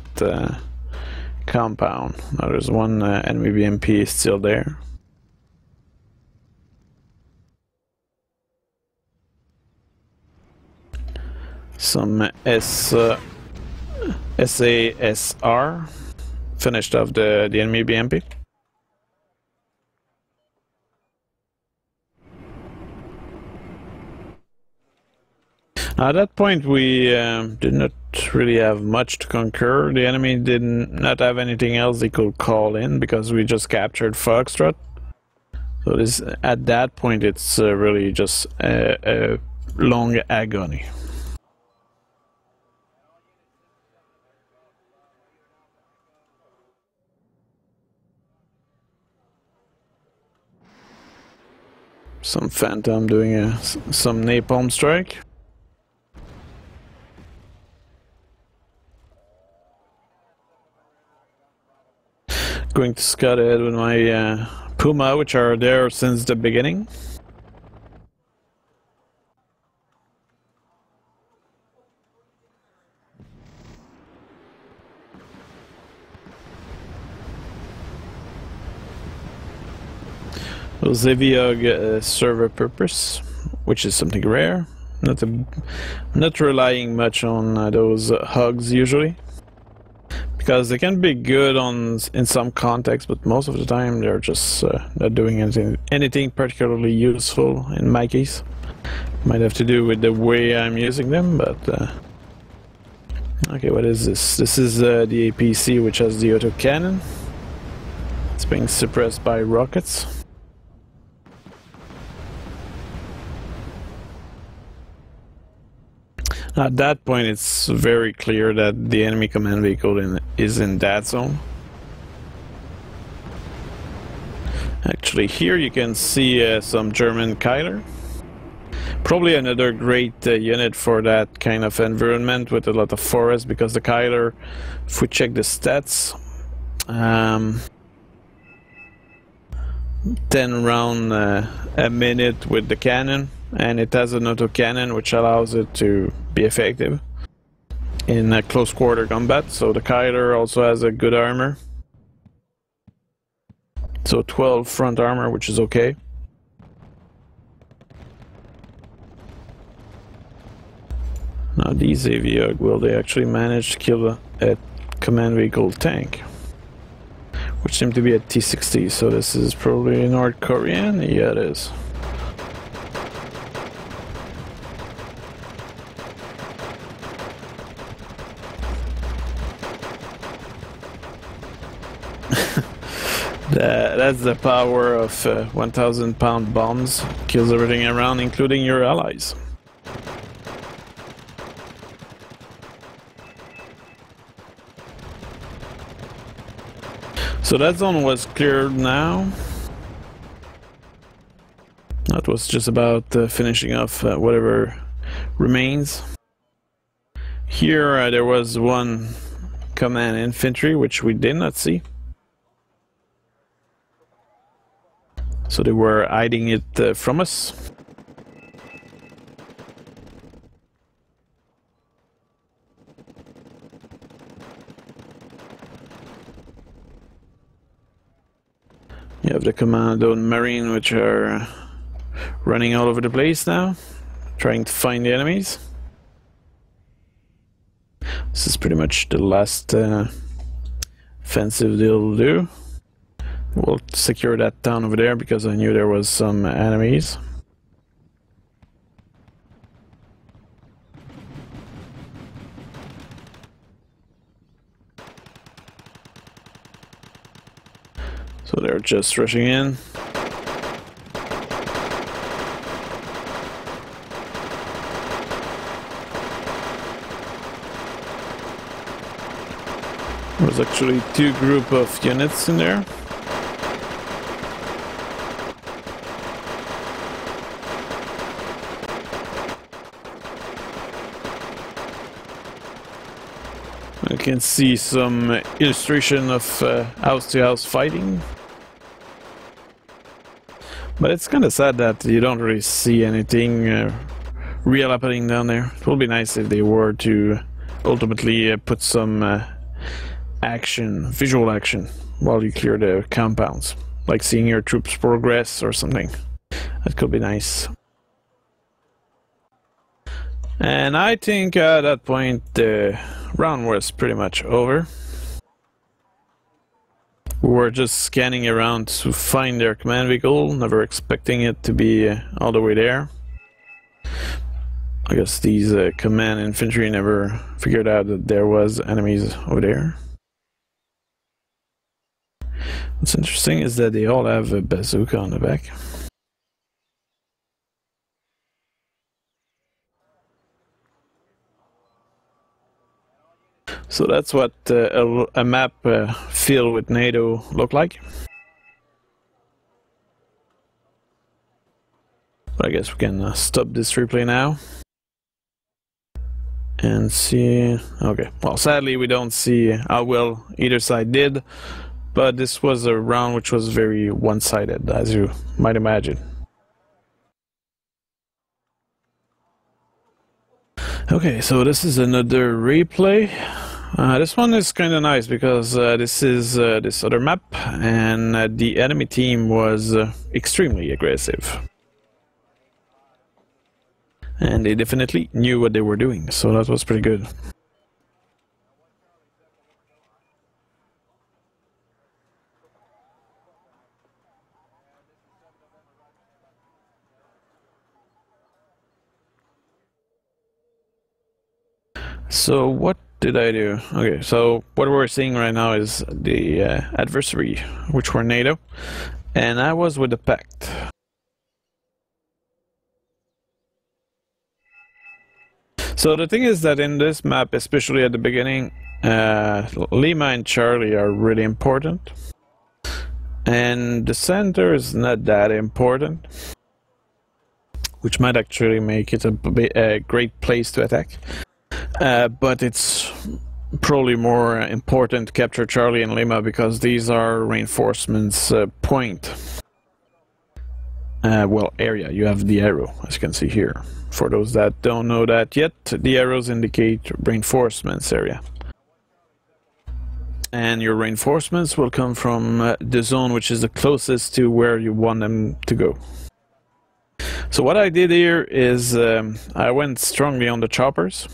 compound. Now there's one enemy BMP still there. Some SASR finished off the enemy BMP. At that point, we did not really have much to conquer. The enemy did not have anything else they could call in because we just captured Foxtrot. So this, at that point, it's really just a long agony. Some Phantom doing some napalm strike. Going to scout ahead with my Puma, which are there since the beginning. Those Aviog serve a purpose, which is something rare. Not relying much on those hugs usually, because they can be good in some contexts, but most of the time they're just not doing anything particularly useful. In my case, might have to do with the way I'm using them. But okay, what is this? This is the APC, which has the autocannon. It's being suppressed by rockets. At that point, it's very clear that the enemy command vehicle is in that zone. Actually, here you can see some German Kaiser. Probably another great unit for that kind of environment with a lot of forest, because the Kaiser, if we check the stats, 10 round a minute with the cannon, and it has an auto cannon which allows it to be effective in a close quarter combat. So the Kaiser also has a good armor, so 12 front armor, which is okay. Now these AVUG, will they actually manage to kill a command vehicle tank? Which seem to be a T-60, so this is probably North Korean? Yeah, it is. That's the power of 1,000 pound bombs. Kills everything around, including your allies. So that zone was cleared now. That was just about finishing off whatever remains. Here there was one command infantry which we did not see. So they were hiding it from us. You have the Commando and Marine, which are running all over the place now, trying to find the enemies. This is pretty much the last offensive they'll do. We'll secure that town over there because I knew there was some enemies. So they're just rushing in. There's actually two groups of units in there. You can see some illustration of house-to-house fighting. But it's kind of sad that you don't really see anything real happening down there. It would be nice if they were to ultimately put some action, visual action, while you clear the compounds. Like seeing your troops progress or something. That could be nice. And I think at that point the round was pretty much over. We were just scanning around to find their command vehicle, never expecting it to be all the way there. I guess these command infantry never figured out that there was enemies over there. What's interesting is that they all have a bazooka on the back. So that's what a map filled with NATO looked like. But I guess we can stop this replay now. And see... Okay, well sadly we don't see how well either side did. But this was a round which was very one-sided, as you might imagine. Okay, so this is another replay. This one is kind of nice because this is this other map, and the enemy team was extremely aggressive. And they definitely knew what they were doing, so that was pretty good. So what did I do? Okay, so what we're seeing right now is the adversary, which were NATO, and I was with the Pact. So the thing is that in this map, especially at the beginning, Lima and Charlie are really important. And the center is not that important, which might actually make it a great place to attack. But it's probably more important to capture Charlie and Lima because these are reinforcements point. Well, area. You have the arrow, as you can see here. For those that don't know that yet, the arrows indicate reinforcements area. And your reinforcements will come from the zone which is the closest to where you want them to go. So what I did here is I went strongly on the choppers.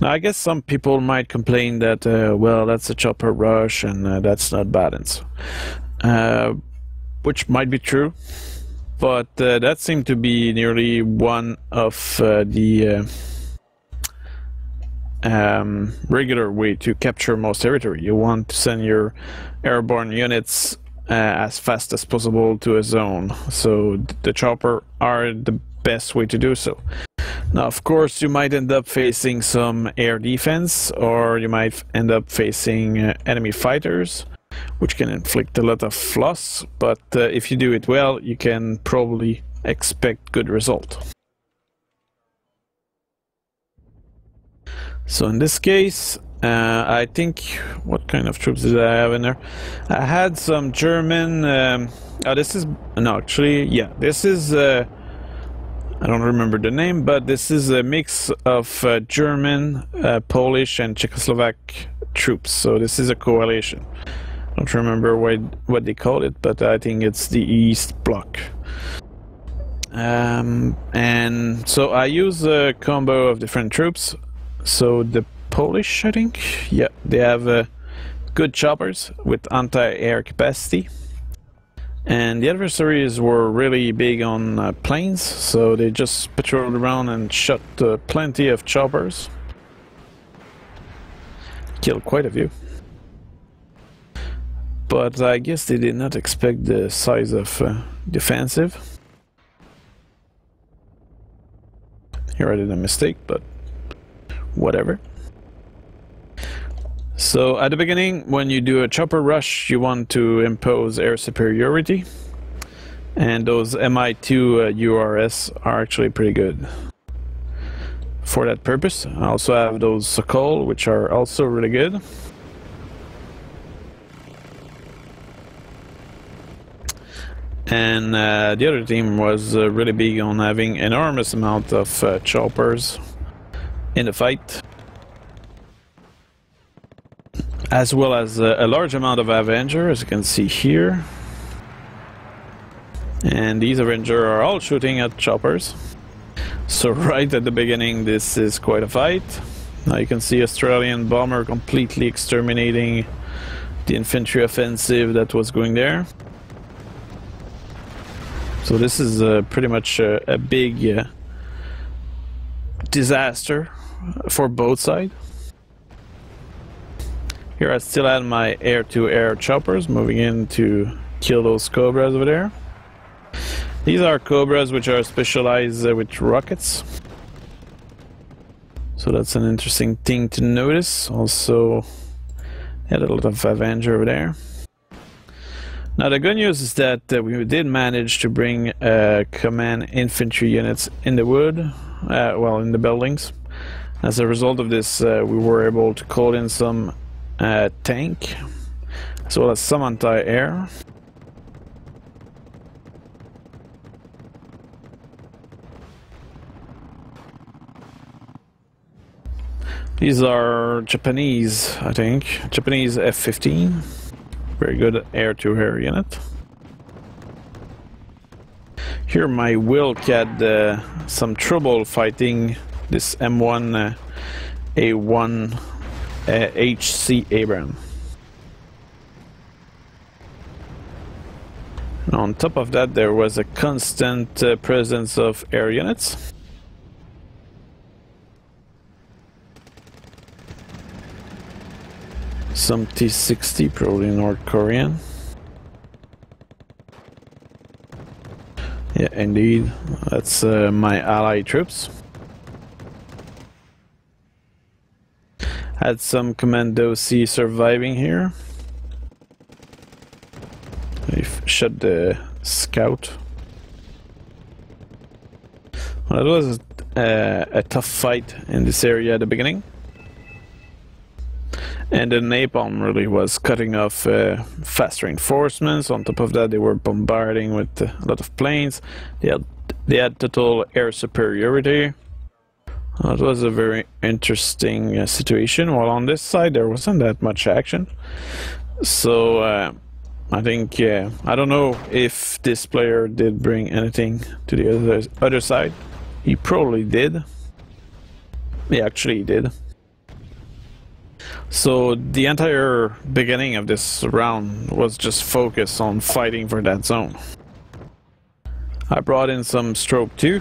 Now I guess some people might complain that, well, that's a chopper rush and that's not balanced. Which might be true, but that seemed to be nearly one of the regular way to capture most territory. You want to send your airborne units as fast as possible to a zone, so the chopper are the best way to do so. Now, of course, you might end up facing some air defense, or you might end up facing enemy fighters, which can inflict a lot of loss, but if you do it well, you can probably expect good result. So in this case, I think, what kind of troops did I have in there? I had some German, this is, no, actually, yeah, this is, I don't remember the name, but this is a mix of German, Polish and Czechoslovak troops, so this is a coalition. I don't remember what they call it, but I think it's the East Bloc. And so I use a combo of different troops. So the Polish, I think, yeah, they have good choppers with anti-air capacity. And the adversaries were really big on planes, so they just patrolled around and shot plenty of choppers. Killed quite a few. But I guess they did not expect the size of defensive. Here I did a mistake, but whatever. So at the beginning, when you do a chopper rush, you want to impose air superiority. And those Mi-2 URS are actually pretty good for that purpose. I also have those Sokol, which are also really good. And the other team was really big on having enormous amount of choppers in the fight, as well as a large amount of Avenger, as you can see here. And these Avenger are all shooting at choppers. So right at the beginning, this is quite a fight. Now you can see Australian bomber completely exterminating the infantry offensive that was going there. So this is pretty much a big disaster for both sides. Here I still had my air-to-air choppers moving in to kill those Cobras over there. These are Cobras which are specialized with rockets. So that's an interesting thing to notice. Also had a lot of Avenger over there. Now the good news is that we did manage to bring command infantry units in the wood, well, in the buildings. As a result of this, we were able to call in some tank, as well as some anti-air. These are Japanese, I think, Japanese F-15. Very good air-to-air unit. Here my Wilk had some trouble fighting this M1 A1 HC Abrams. And on top of that, there was a constant presence of air units. Some T-60, probably North Korean. Yeah, indeed. That's my allied troops. Had some Commando C surviving here. He shot the scout. Well, it was a tough fight in this area at the beginning. And the napalm really was cutting off fast reinforcements. On top of that, they were bombarding with a lot of planes. They had total air superiority. It was a very interesting situation. While on this side, there wasn't that much action. So I think, I don't know if this player did bring anything to the other side. He probably did. He actually did. So the entire beginning of this round was just focused on fighting for that zone. I brought in some strobe too,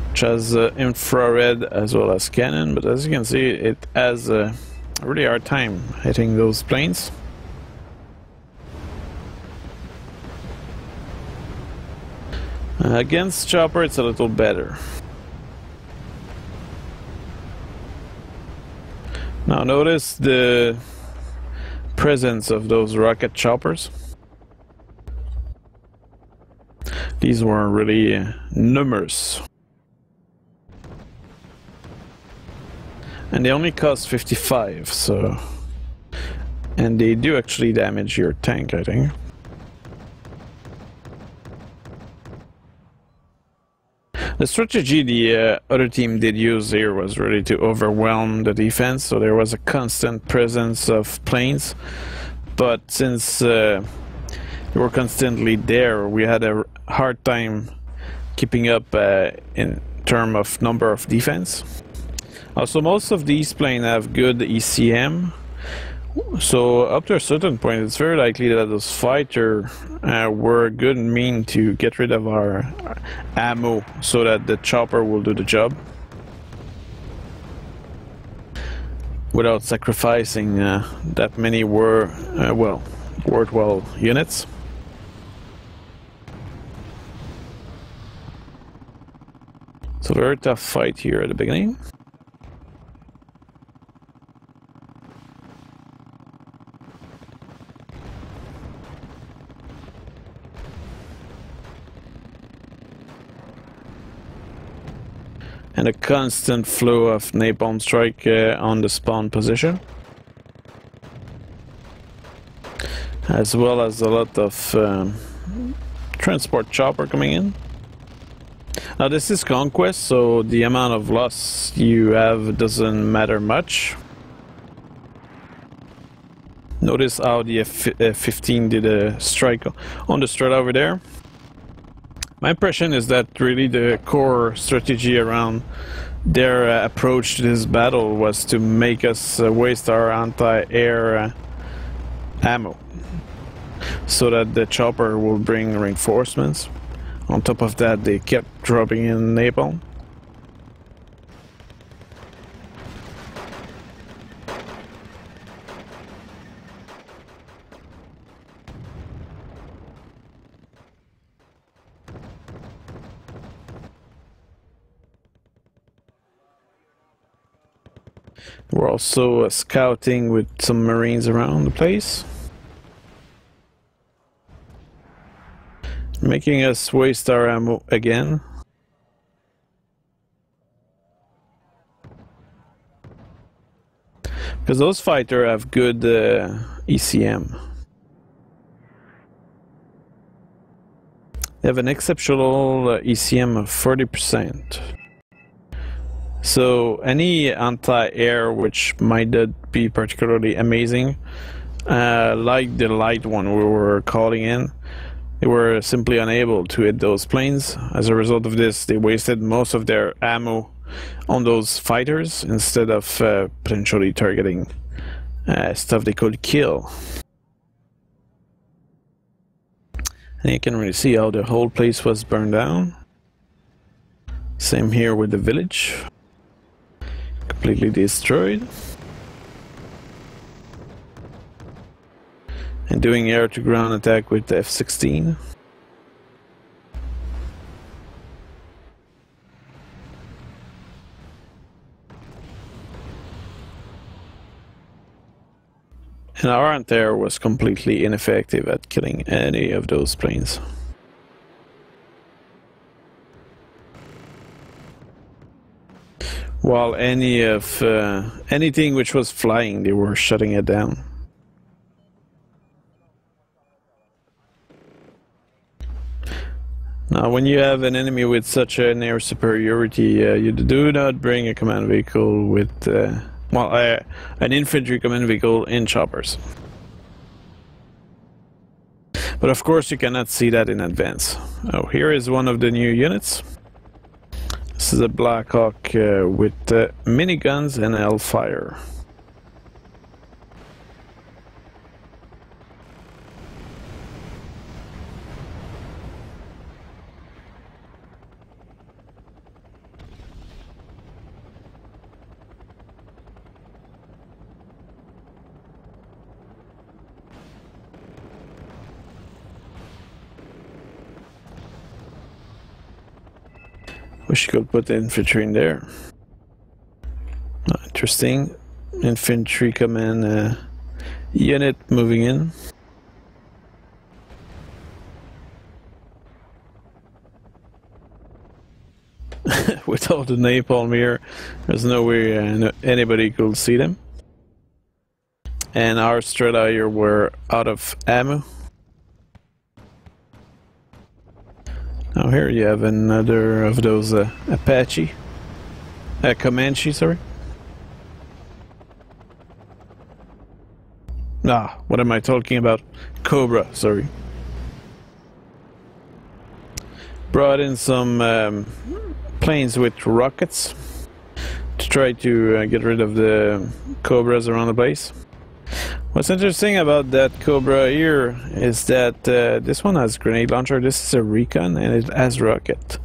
which has infrared as well as cannon, but as you can see, it has a really hard time hitting those planes. Against chopper, it's a little better. Now notice the presence of those rocket choppers. These were really numerous. And they only cost 55, so... And they do actually damage your tank, I think. The strategy the other team did use here was really to overwhelm the defense, so there was a constant presence of planes. But since they were constantly there, we had a hard time keeping up in terms of number of defense. Also, most of these planes have good ECM, so up to a certain point, it's very likely that those fighters were a good mean to get rid of our ammo so that the chopper will do the job without sacrificing that many worthwhile units. So very tough fight here at the beginning. And a constant flow of napalm strike on the spawn position, as well as a lot of transport chopper coming in. Now this is Conquest, so the amount of loss you have doesn't matter much. Notice how the F-15 did a strike on the strut over there. My impression is that really the core strategy around their approach to this battle was to make us waste our anti-air ammo, so that the chopper will bring reinforcements. On top of that, they kept dropping in napalm. We're also scouting with some Marines around the place, making us waste our ammo again. Because those fighters have good ECM. They have an exceptional ECM of 40%. So any anti-air which might not be particularly amazing, like the light one we were calling in, they were simply unable to hit those planes. As a result of this, they wasted most of their ammo on those fighters instead of potentially targeting stuff they could kill. And you can really see how the whole place was burned down. Same here with the village. Completely destroyed. And doing air-to-ground attack with the F-16. And our anti-air was completely ineffective at killing any of those planes. While anything which was flying, they were shutting it down. Now, when you have an enemy with such an air superiority, you do not bring a command vehicle with, an infantry command vehicle in choppers. But of course, you cannot see that in advance. Oh, here is one of the new units. This is a Black Hawk with miniguns and Hellfire. Wish you could put the infantry in there. Interesting. Infantry command unit moving in. With all the napalm here, there's no way anybody could see them. And our strata here were out of ammo. Now here you have another of those Apache. Comanche, sorry. What am I talking about? Cobra, sorry. Brought in some planes with rockets to try to get rid of the Cobras around the place. What's interesting about that Cobra here is that this one has grenade launcher, this is a recon, and it has rocket.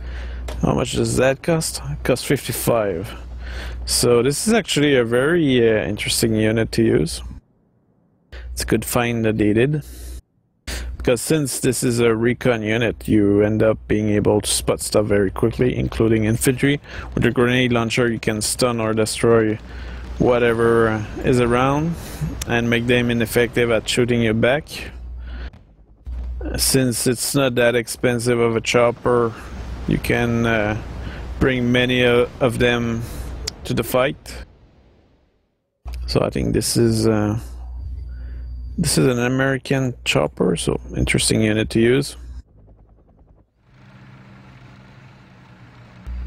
How much does that cost? It costs 55. So this is actually a very interesting unit to use. It's a good find that they did. Because since this is a recon unit, you end up being able to spot stuff very quickly, including infantry. With a grenade launcher, you can stun or destroy whatever is around and make them ineffective at shooting you back. Since it's not that expensive of a chopper, you can bring many of them to the fight. So I think this is an American chopper, so interesting unit to use.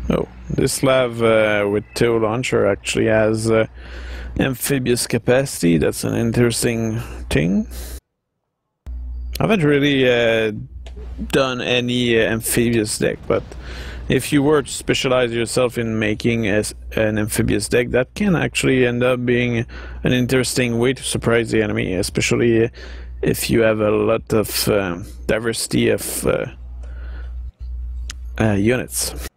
Oh, this Lav with tow launcher actually has amphibious capacity. That's an interesting thing. I haven't really done any amphibious deck, but if you were to specialize yourself in making an amphibious deck, that can actually end up being an interesting way to surprise the enemy, especially if you have a lot of diversity of units.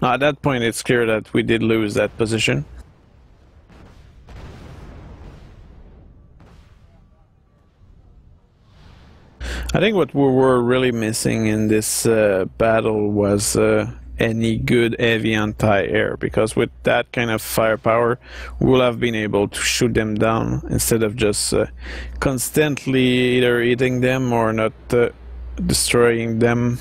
Now, at that point, it's clear that we did lose that position. I think what we were really missing in this battle was any good heavy anti-air, because with that kind of firepower, we'll have been able to shoot them down instead of just constantly either eating them or not destroying them.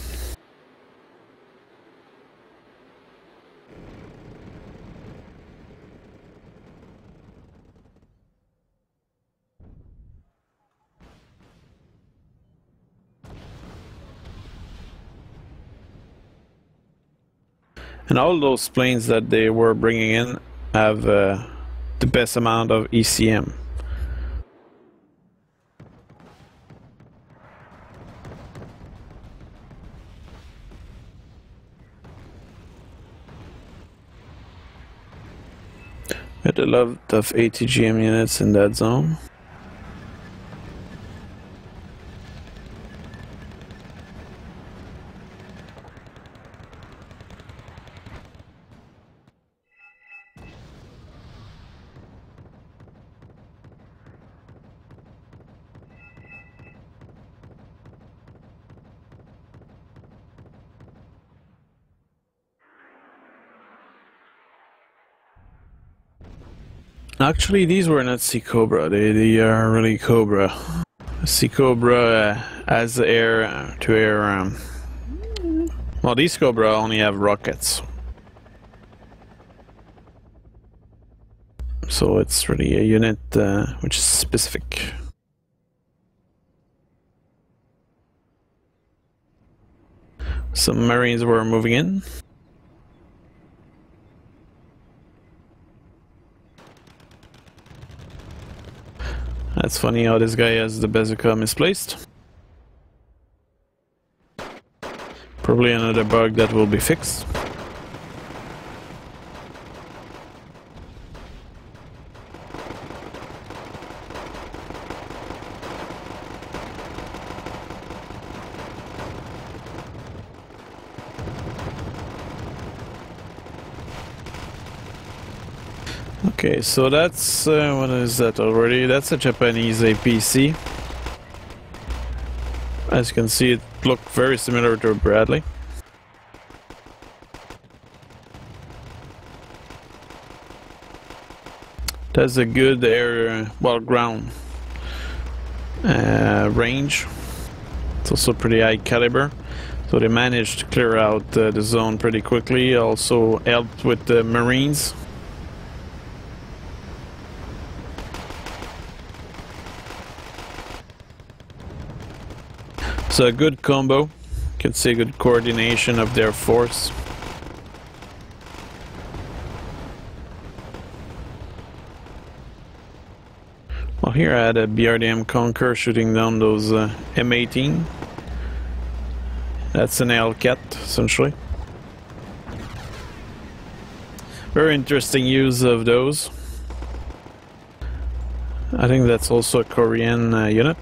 And all those planes that they were bringing in have the best amount of ECM. With a lot of ATGM units in that zone. Actually, these were not Sea Cobra. They are really Cobra. Sea Cobra has air to air. Well, these Cobra only have rockets, so it's really a unit which is specific. Some Marines were moving in. That's funny how this guy has the bazooka misplaced. Probably another bug that will be fixed. Okay, so that's what is that already? That's a Japanese APC. As you can see, it looked very similar to a Bradley. It has a good air, well, ground range. It's also pretty high caliber, so they managed to clear out the zone pretty quickly. Also helped with the Marines. So a good combo. You can see good coordination of their force. Well, here I had a BRDM Conquer shooting down those M18. That's an Hellcat, essentially. Very interesting use of those. I think that's also a Korean unit.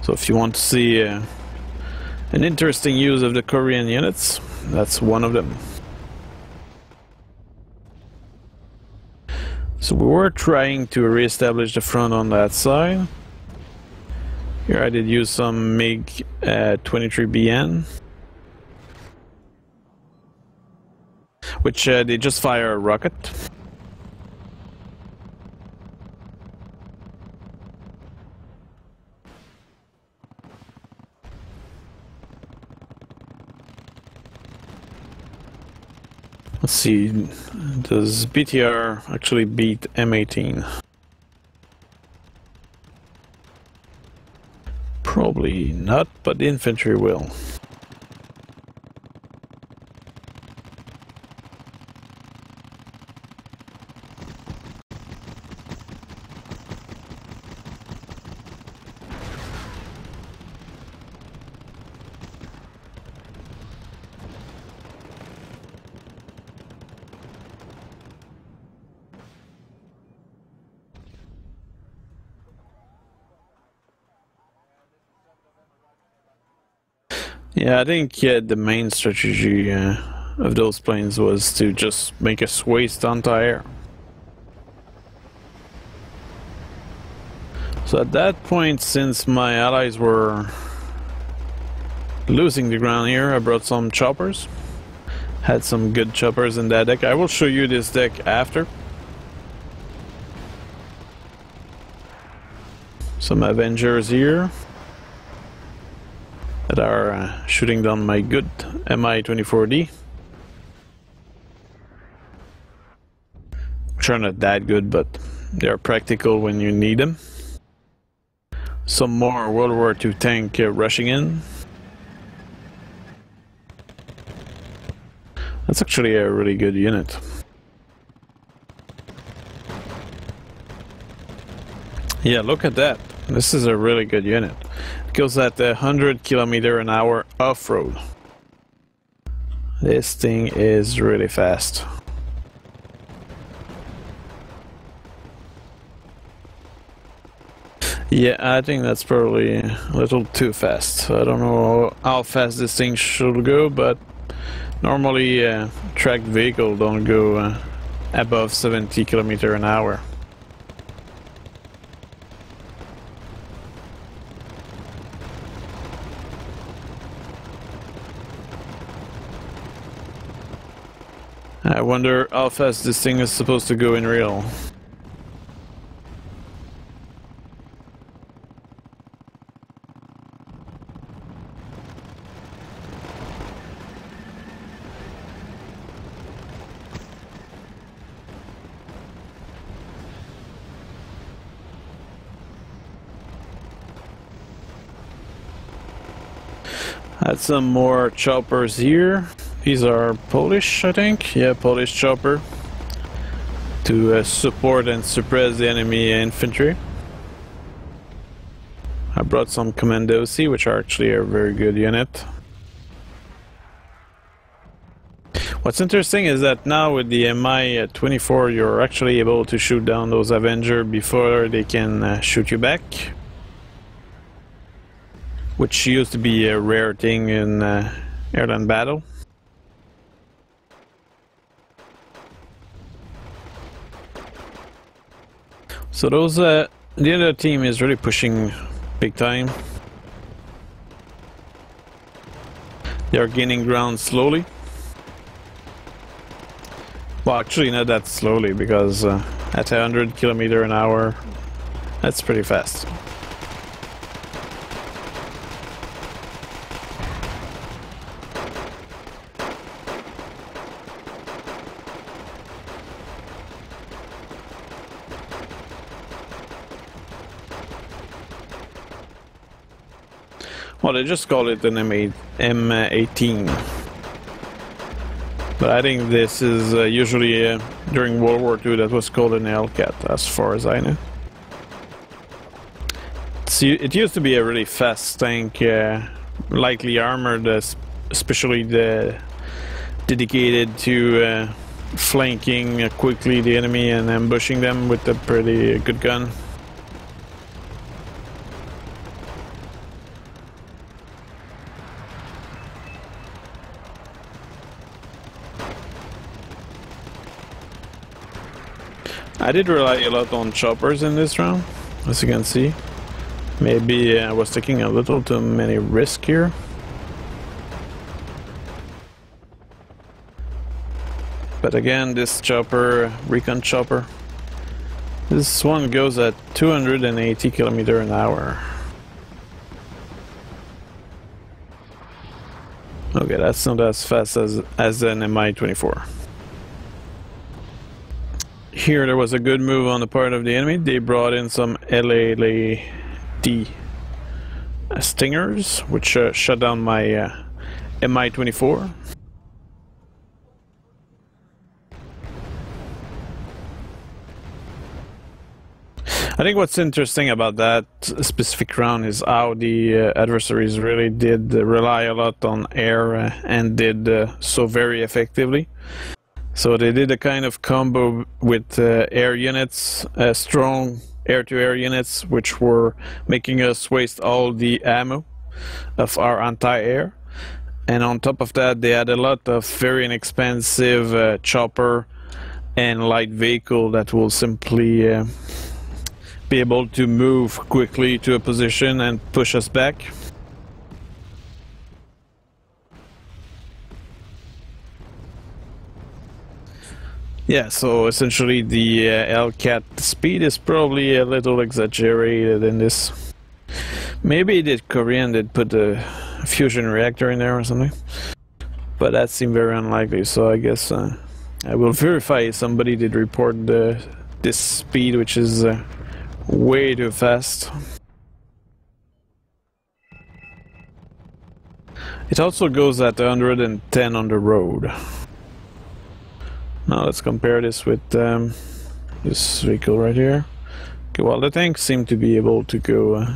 So if you want to see an interesting use of the Korean units, that's one of them. So we were trying to re-establish the front on that side. Here I did use some MiG 23BN, which they just fire a rocket. Let's see, does BTR actually beat M18? Probably not, but the infantry will. Yeah, I think the main strategy of those planes was to just make us waste anti-air. So at that point, since my allies were losing the ground here, I brought some choppers. Had some good choppers in that deck. I will show you this deck after. Some Avengers here that are shooting down my good Mi-24D. Which are not that good, but they are practical when you need them. Some more World War II tank rushing in. That's actually a really good unit. Yeah, look at that. This is a really good unit. It goes at 100 km/h off-road. This thing is really fast. Yeah, I think that's probably a little too fast. I don't know how fast this thing should go, but normally tracked vehicle don't go above 70 km/h. I wonder how fast this thing is supposed to go in real. Had some more choppers here. These are Polish, I think. Yeah, Polish chopper. To support and suppress the enemy infantry. I brought some Commandosi, which are actually a very good unit. What's interesting is that now with the Mi-24, you're actually able to shoot down those Avenger before they can shoot you back. Which used to be a rare thing in airline battle. So those, the other team is really pushing big time. They are gaining ground slowly. Well, actually not that slowly, because at 100 km an hour, that's pretty fast. Well, they just call it an M18. But I think this is usually during World War II that was called an Hellcat, as far as I know. See, it used to be a really fast tank, lightly armored, especially dedicated to flanking quickly the enemy and ambushing them with a pretty good gun. I did rely a lot on choppers in this round, as you can see. Maybe I was taking a little too many risks here. But again, this chopper, recon chopper, this one goes at 280 km an hour. Okay, that's not as fast as an Mi-24. Here there was a good move on the part of the enemy. They brought in some LAD Stingers, which shut down my Mi-24. I think what's interesting about that specific round is how the adversaries really did rely a lot on air and did so very effectively. So they did a kind of combo with air units, strong air-to-air units, which were making us waste all the ammo of our anti-air. And on top of that, they had a lot of very inexpensive chopper and light vehicle that will simply be able to move quickly to a position and push us back. Yeah, so essentially the Hellcat speed is probably a little exaggerated in this. Maybe the Korean did put a fusion reactor in there or something, but that seemed very unlikely, so I guess I will verify if somebody did report this speed, which is way too fast. It also goes at 110 on the road. Now let's compare this with this vehicle right here. Okay, well, the tanks seem to be able to go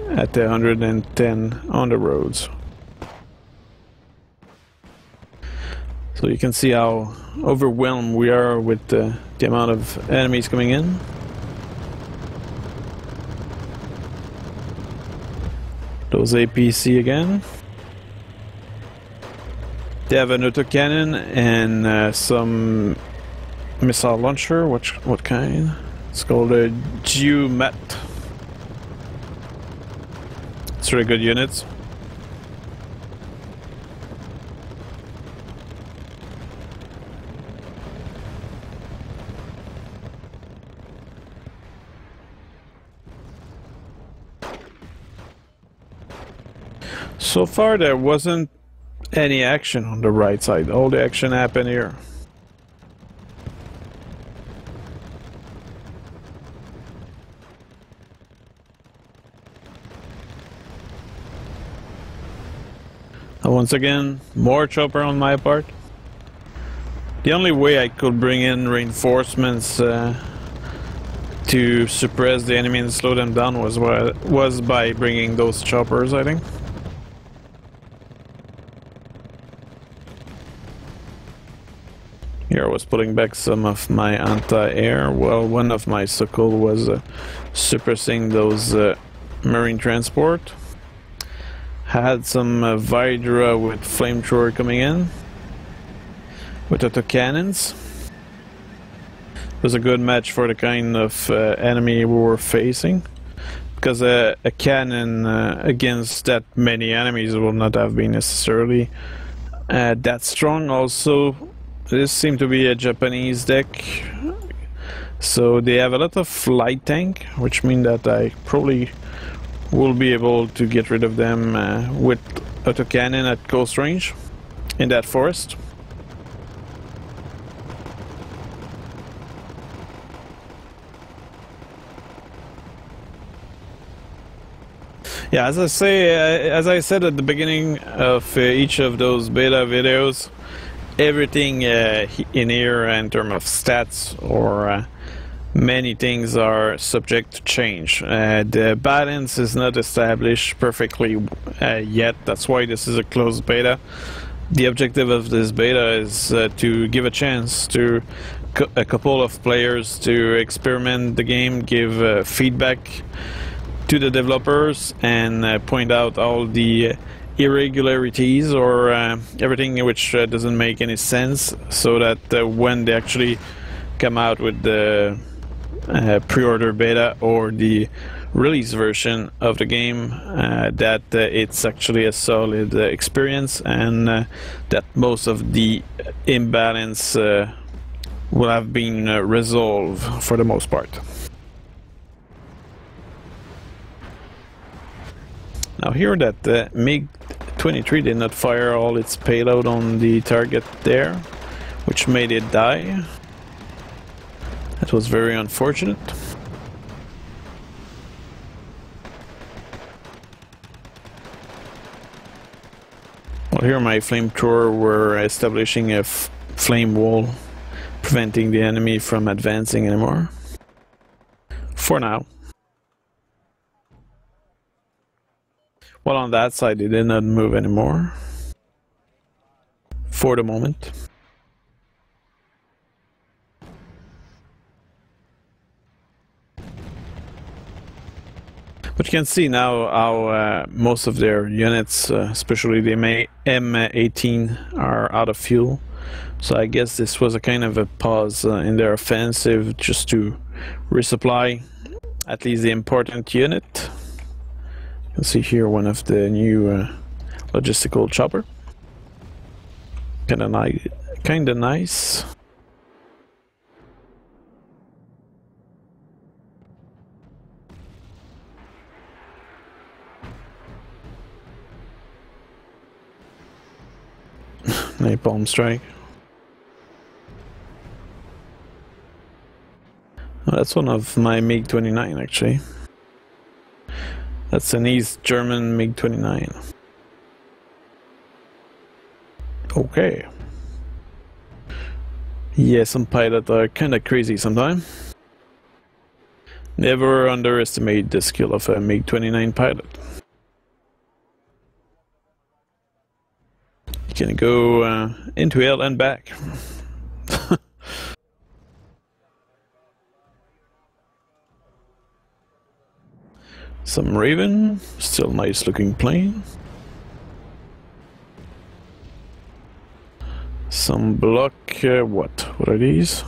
at 110 on the roads. So you can see how overwhelmed we are with the amount of enemies coming in. Those APC again. They have an autocannon and some missile launcher. What kind? It's called a GUMAT. It's really good units. So far there wasn't any action on the right side. All the action happened here. Once again, more chopper on my part. The only way I could bring in reinforcements to suppress the enemy and slow them down was by bringing those choppers, I think. Here I was putting back some of my anti-air, while one of my Sokol was suppressing those marine transport. Had some Vidra with flamethrower coming in with autocannons. It was a good match for the kind of enemy we were facing, because a cannon against that many enemies will not have been necessarily that strong. Also, this seemed to be a Japanese deck, so they have a lot of light tank, which means that I probably will be able to get rid of them with autocannon at close range in that forest. Yeah, as I said at the beginning of each of those beta videos, everything in here in terms of stats or many things are subject to change. The balance is not established perfectly yet. That's why this is a closed beta. The objective of this beta is to give a chance to a couple of players to experiment the game, give feedback to the developers, and point out all the irregularities or everything which doesn't make any sense, so that when they actually come out with the pre-order beta or the release version of the game, that it's actually a solid experience, and that most of the imbalance will have been resolved for the most part. Now here that MiG-23 did not fire all its payload on the target there, which made it die. That was very unfortunate. Well, here my flamethrower were establishing a flame wall, preventing the enemy from advancing anymore. For now. Well, on that side they did not move anymore. For the moment. But you can see now how most of their units, especially the M18, are out of fuel. So I guess this was a kind of a pause in their offensive, just to resupply at least the important unit. You can see here one of the new logistical chopper. Kinda nice. Napalm strike. Oh, that's one of my MiG-29 actually. That's an East German MiG-29. Okay. Yeah, some pilots are kinda crazy sometimes. Never underestimate the skill of a MiG-29 pilot. You can go into hell and back. Some Raven, still nice looking plane. Some block, what are these?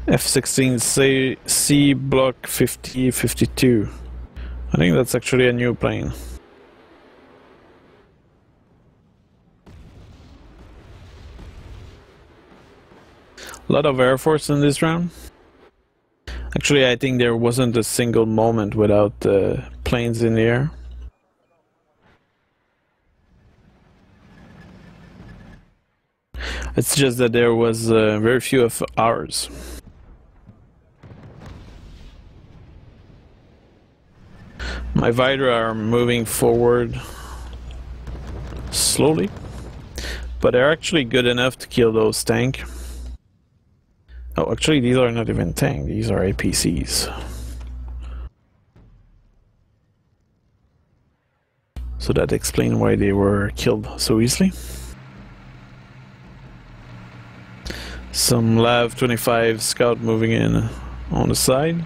F-16C block 50-52. I think that's actually a new plane. A lot of Air Force in this round. Actually, I think there wasn't a single moment without planes in the air. It's just that there was very few of ours. My Vidra are moving forward slowly, but they're actually good enough to kill those tanks. Oh, actually, these are not even tanks, these are APCs. So that explains why they were killed so easily. Some Lav 25 scout moving in on the side.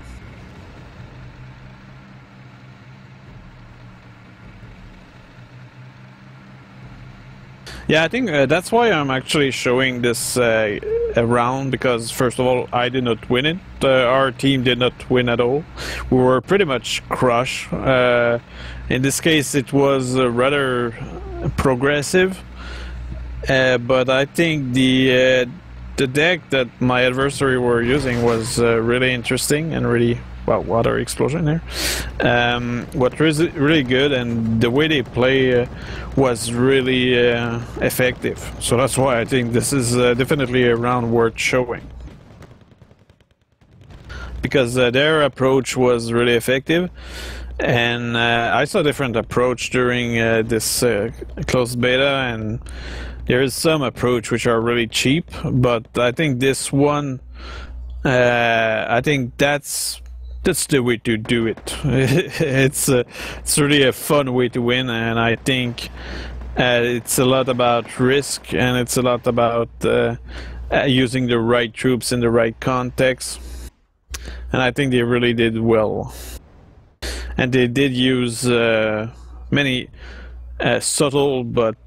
Yeah, I think that's why I'm actually showing this around, because first of all, I did not win it. Our team did not win at all. We were pretty much crushed. In this case, it was rather progressive, but I think the deck that my adversary were using was really interesting and really, well, water explosion there. What was really good, and the way they play was really effective. So that's why I think this is definitely a round worth showing. Because their approach was really effective, and I saw a different approach during this closed beta, and there is some approach which are really cheap, but I think this one, I think that's the way to do it. It's really a fun way to win, and I think it's a lot about risk, and it's a lot about using the right troops in the right context, and I think they really did well. And they did use many subtle but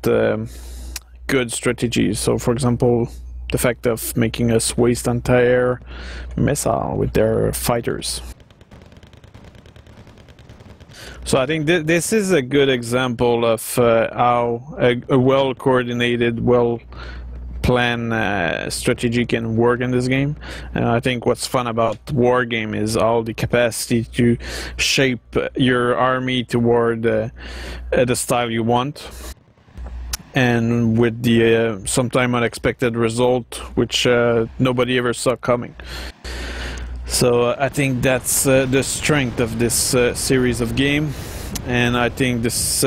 good strategies. So, for example, the fact of making us waste anti-air missile with their fighters. So I think this is a good example of how a well-coordinated, well-planned strategy can work in this game. And I think what's fun about Wargame is all the capacity to shape your army toward the style you want. And with the sometime unexpected result, which nobody ever saw coming. So I think that's the strength of this series of game, and I think this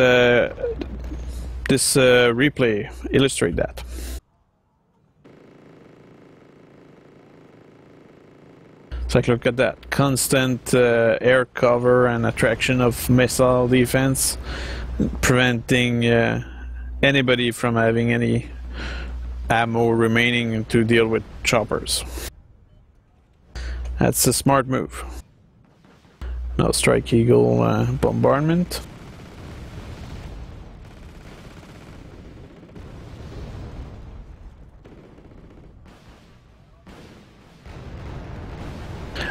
replay illustrates that. So look at that, constant air cover and attraction of missile defense, preventing anybody from having any ammo remaining to deal with choppers. That's a smart move. Now Strike Eagle bombardment.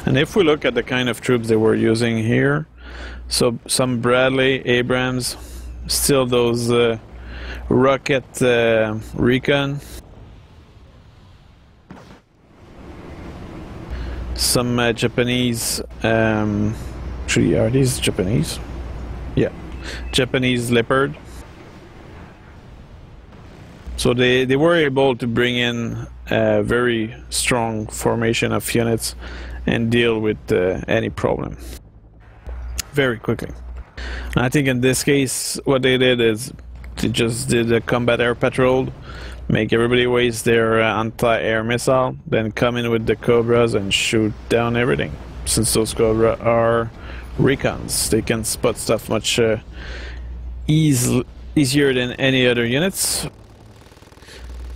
And if we look at the kind of troops they were using here, so some Bradley, Abrams, still those rocket recon, some Japanese, actually are these Japanese? Yeah, Japanese Leopard. So they were able to bring in a very strong formation of units and deal with any problem very quickly. And I think in this case what they did is they just did a combat air patrol, make everybody waste their anti-air missile, then come in with the Cobras and shoot down everything. Since those Cobra are recons, they can spot stuff much easier than any other units.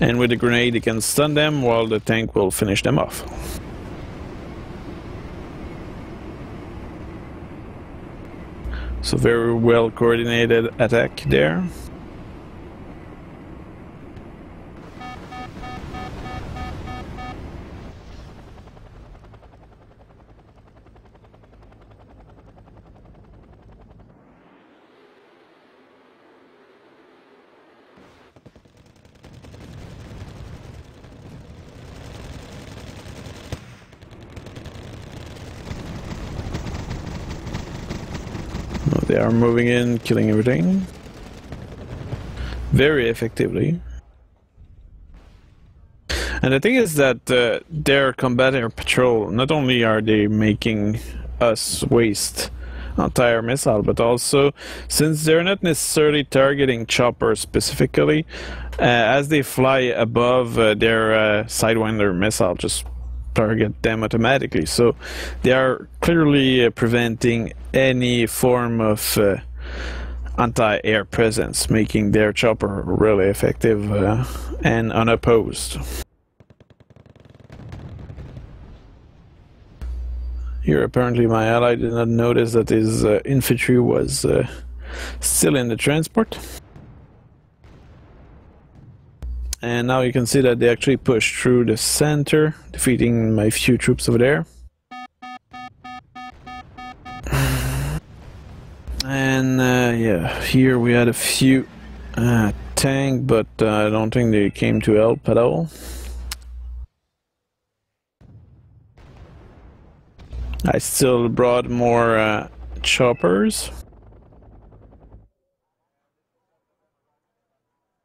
And with the grenade they can stun them while the tank will finish them off. So very well coordinated attack there. They are moving in, killing everything very effectively. And the thing is that their combat air patrol, not only are they making us waste anti-air missile, but also since they're not necessarily targeting choppers specifically, as they fly above their Sidewinder missile just target them automatically. So they are clearly preventing any form of anti-air presence, making their chopper really effective and unopposed. Here apparently my ally did not notice that his infantry was still in the transport. And now you can see that they actually pushed through the center, defeating my few troops over there. And yeah, here we had a few tank, but I don't think they came to help at all. I still brought more choppers.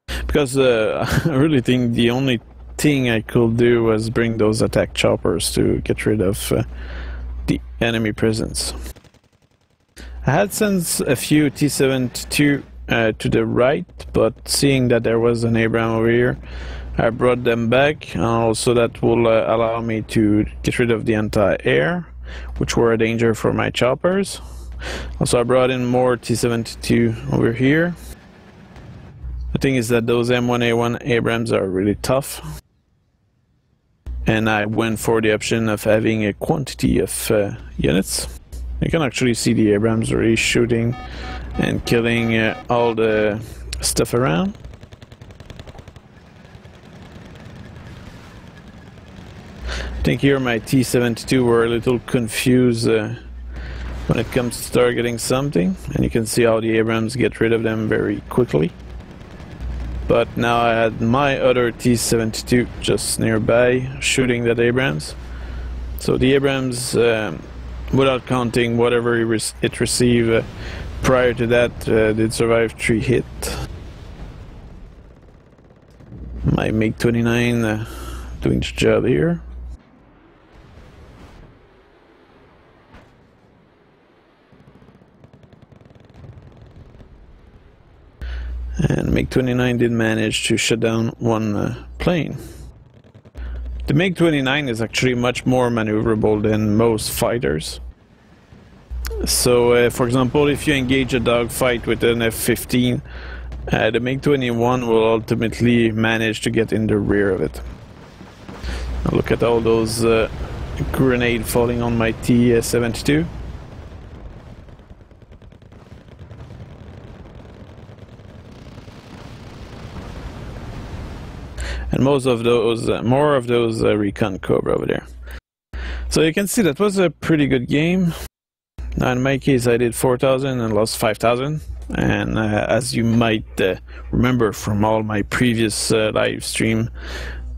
Because I really think the only thing I could do was bring those attack choppers to get rid of the enemy presence. I had sent a few T-72 to the right, but seeing that there was an Abrams over here, I brought them back, and also that will allow me to get rid of the anti-air, which were a danger for my choppers. Also I brought in more T-72 over here. The thing is that those M1A1 Abrams are really tough, and I went for the option of having a quantity of units. You can actually see the Abrams really shooting and killing all the stuff around. I think here my T-72 were a little confused when it comes to targeting something, and you can see how the Abrams get rid of them very quickly. But now I had my other T-72 just nearby shooting that Abrams. So the Abrams, without counting whatever it received prior to that, did survive 3 hits. My MiG-29 doing the job here. And MiG-29 did manage to shut down one plane. The MiG-29 is actually much more maneuverable than most fighters. So, for example, if you engage a dogfight with an F-15, the MiG-21 will ultimately manage to get in the rear of it. Now look at all those grenades falling on my T-72. And more of those Recon Cobra over there. So you can see that was a pretty good game. Now in my case I did 4,000 and lost 5,000. And as you might remember from all my previous live stream,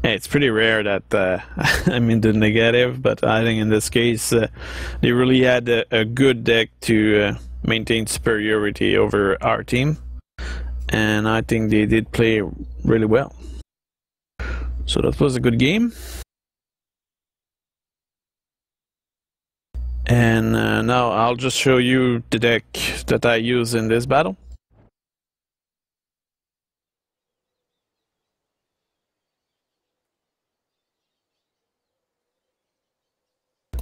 it's pretty rare that I'm in the negative, but I think in this case they really had a good deck to maintain superiority over our team. And I think they did play really well. So that was a good game. And now I'll just show you the deck that I use in this battle.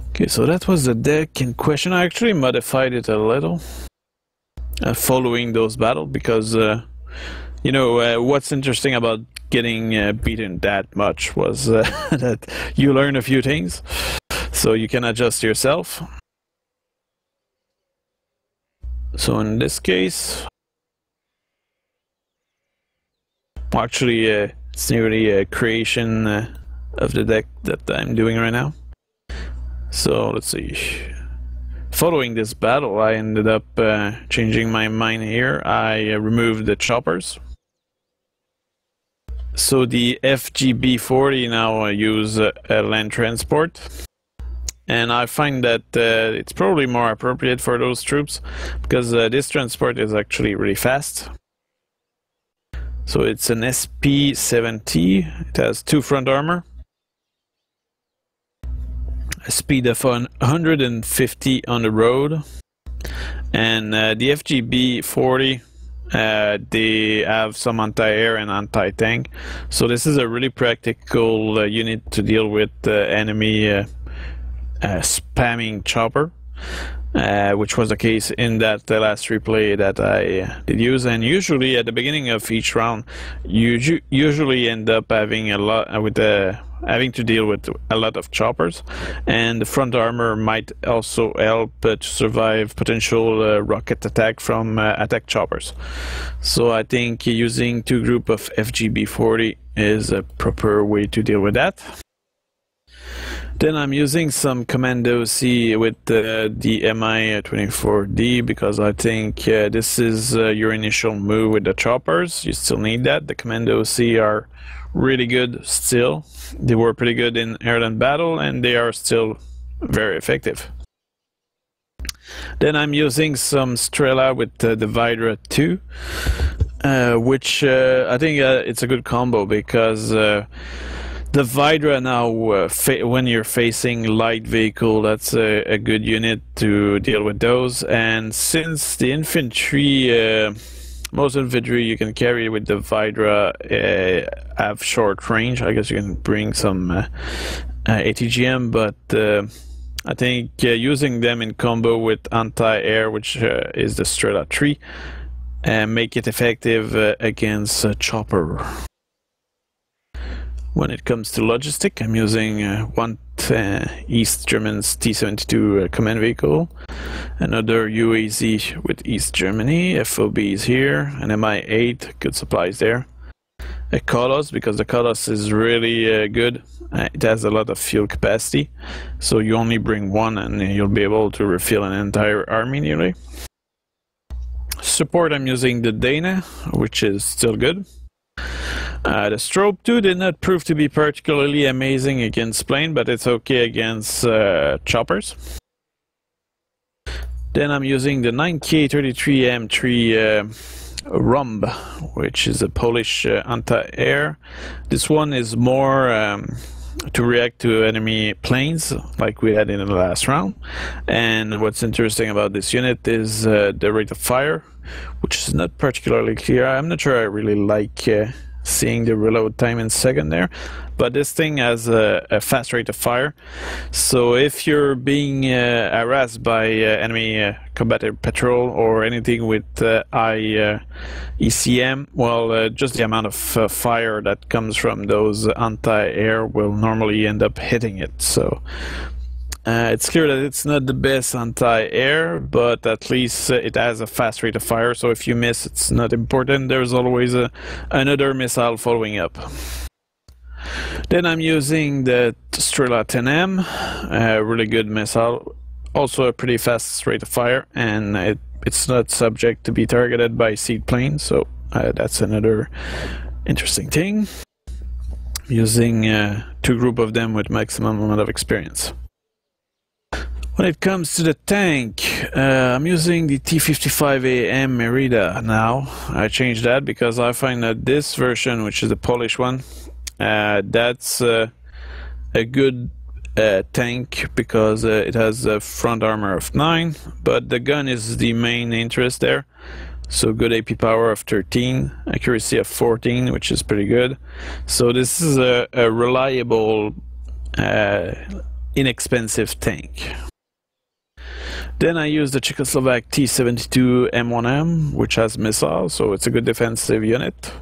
Okay, so that was the deck in question. I actually modified it a little following those battles because you know, what's interesting about getting beaten that much was that you learn a few things, so you can adjust yourself. So in this case, actually it's nearly a creation of the deck that I'm doing right now. So let's see. Following this battle, I ended up changing my mind here. I removed the choppers. So the FGB-40 now use a land transport, and I find that it's probably more appropriate for those troops because this transport is actually really fast. So it's an SP-70, it has 2 front armor, a speed of 150 on the road, and the FGB 40, they have some anti-air and anti-tank, so this is a really practical unit to deal with enemy spamming chopper, which was the case in that last replay that I did use. And usually at the beginning of each round, you usually end up having a lot with having to deal with a lot of choppers, and the front armor might also help to survive potential rocket attack from attack choppers. So I think using two group of FGB 40 is a proper way to deal with that. Then I'm using some Commando C with the MI-24D because I think this is your initial move with the choppers. You still need that. The Commando C are really good still. They were pretty good in airland battle, and they are still very effective. Then I'm using some Strela with the Vidra 2, which I think it's a good combo because the Vidra now, when you're facing light vehicle, that's a good unit to deal with those. And since the infantry, most infantry you can carry with the Vidra have short range, I guess you can bring some ATGM, but I think using them in combo with anti-air, which is the Strela 3, make it effective against chopper. When it comes to logistic, I'm using one East German's T-72 command vehicle, another UAZ with East Germany, FOB is here, an MI-8, good supplies there. A Kolos, because the Kolos is really good. It has a lot of fuel capacity, so you only bring one and you'll be able to refill an entire army nearly. Support, I'm using the Dana, which is still good. The Strobe 2 did not prove to be particularly amazing against plane, but it's okay against choppers. Then I'm using the 9K33M3 Rumb, which is a Polish anti-air. This one is more to react to enemy planes, like we had in the last round. And what's interesting about this unit is the rate of fire, which is not particularly clear. I'm not sure I really like seeing the reload time in second there, but this thing has a fast rate of fire, so if you're being harassed by enemy combative patrol or anything with high ECM, well, just the amount of fire that comes from those anti-air will normally end up hitting it. So it's clear that it's not the best anti-air, but at least it has a fast rate of fire, so if you miss, it's not important. There's always another missile following up. Then I'm using the Strela 10M, a really good missile, also a pretty fast rate of fire, and it's not subject to be targeted by seaplane, so that's another interesting thing. Using two group of them with maximum amount of experience. When it comes to the tank, I'm using the T55AM Merida now. I changed that because I find that this version, which is the Polish one, that's a good tank because it has a front armor of 9, but the gun is the main interest there. So good AP power of 13, accuracy of 14, which is pretty good. So this is a reliable, inexpensive tank. Then I use the Czechoslovak T-72 M1M, which has missiles, so it's a good defensive unit.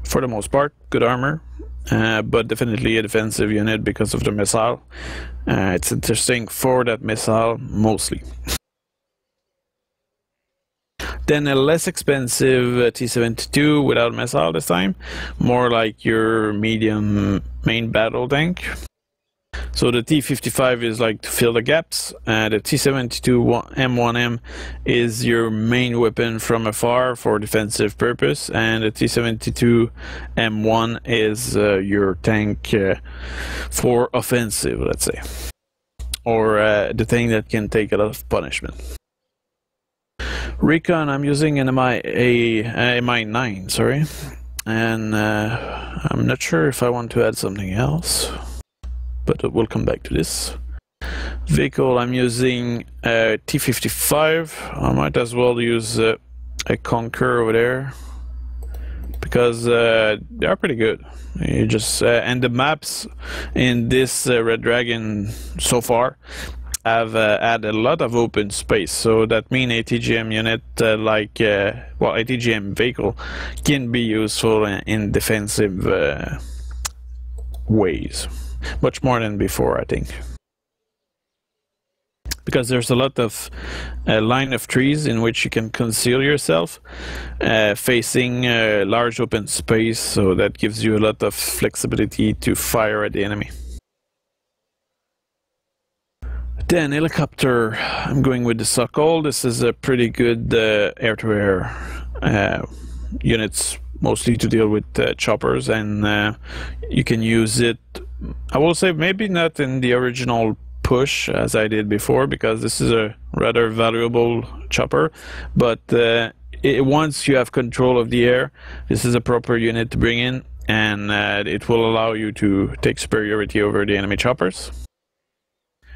For the most part, good armor, but definitely a defensive unit because of the missile. It's interesting for that missile, mostly. Then a less expensive T-72 without missile this time, more like your medium main battle tank. So the T-55 is like to fill the gaps, the T-72 M1M is your main weapon from afar for defensive purpose, and the T-72 M1 is your tank for offensive, let's say, or the thing that can take a lot of punishment. Recon, I'm using an MI9, sorry, and I'm not sure if I want to add something else, but we'll come back to this. Vehicle, I'm using a T-55. I might as well use a Conquer over there, because they are pretty good. You just and the maps in this Red Dragon so far have had a lot of open space, so that means ATGM unit well, ATGM vehicle can be useful in defensive ways, much more than before, I think. Because there's a lot of line of trees in which you can conceal yourself, facing large open space, so that gives you a lot of flexibility to fire at the enemy. Then helicopter, I'm going with the Sokol. This is a pretty good air-to-air units, mostly to deal with choppers, and you can use it, I will say, maybe not in the original push as I did before, because this is a rather valuable chopper, but once you have control of the air, this is a proper unit to bring in, and it will allow you to take superiority over the enemy choppers.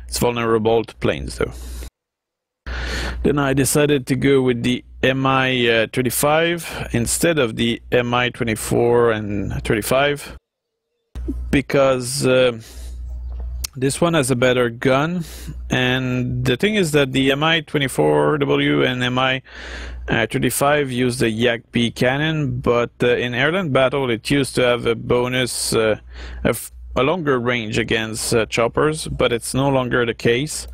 It's vulnerable to planes though. Then I decided to go with the Mi-35 instead of the Mi-24 and 35, because this one has a better gun, and the thing is that the Mi-24W and Mi-35 use the Yak-B cannon, but in airland battle it used to have a bonus, a longer range against choppers, but it's no longer the case.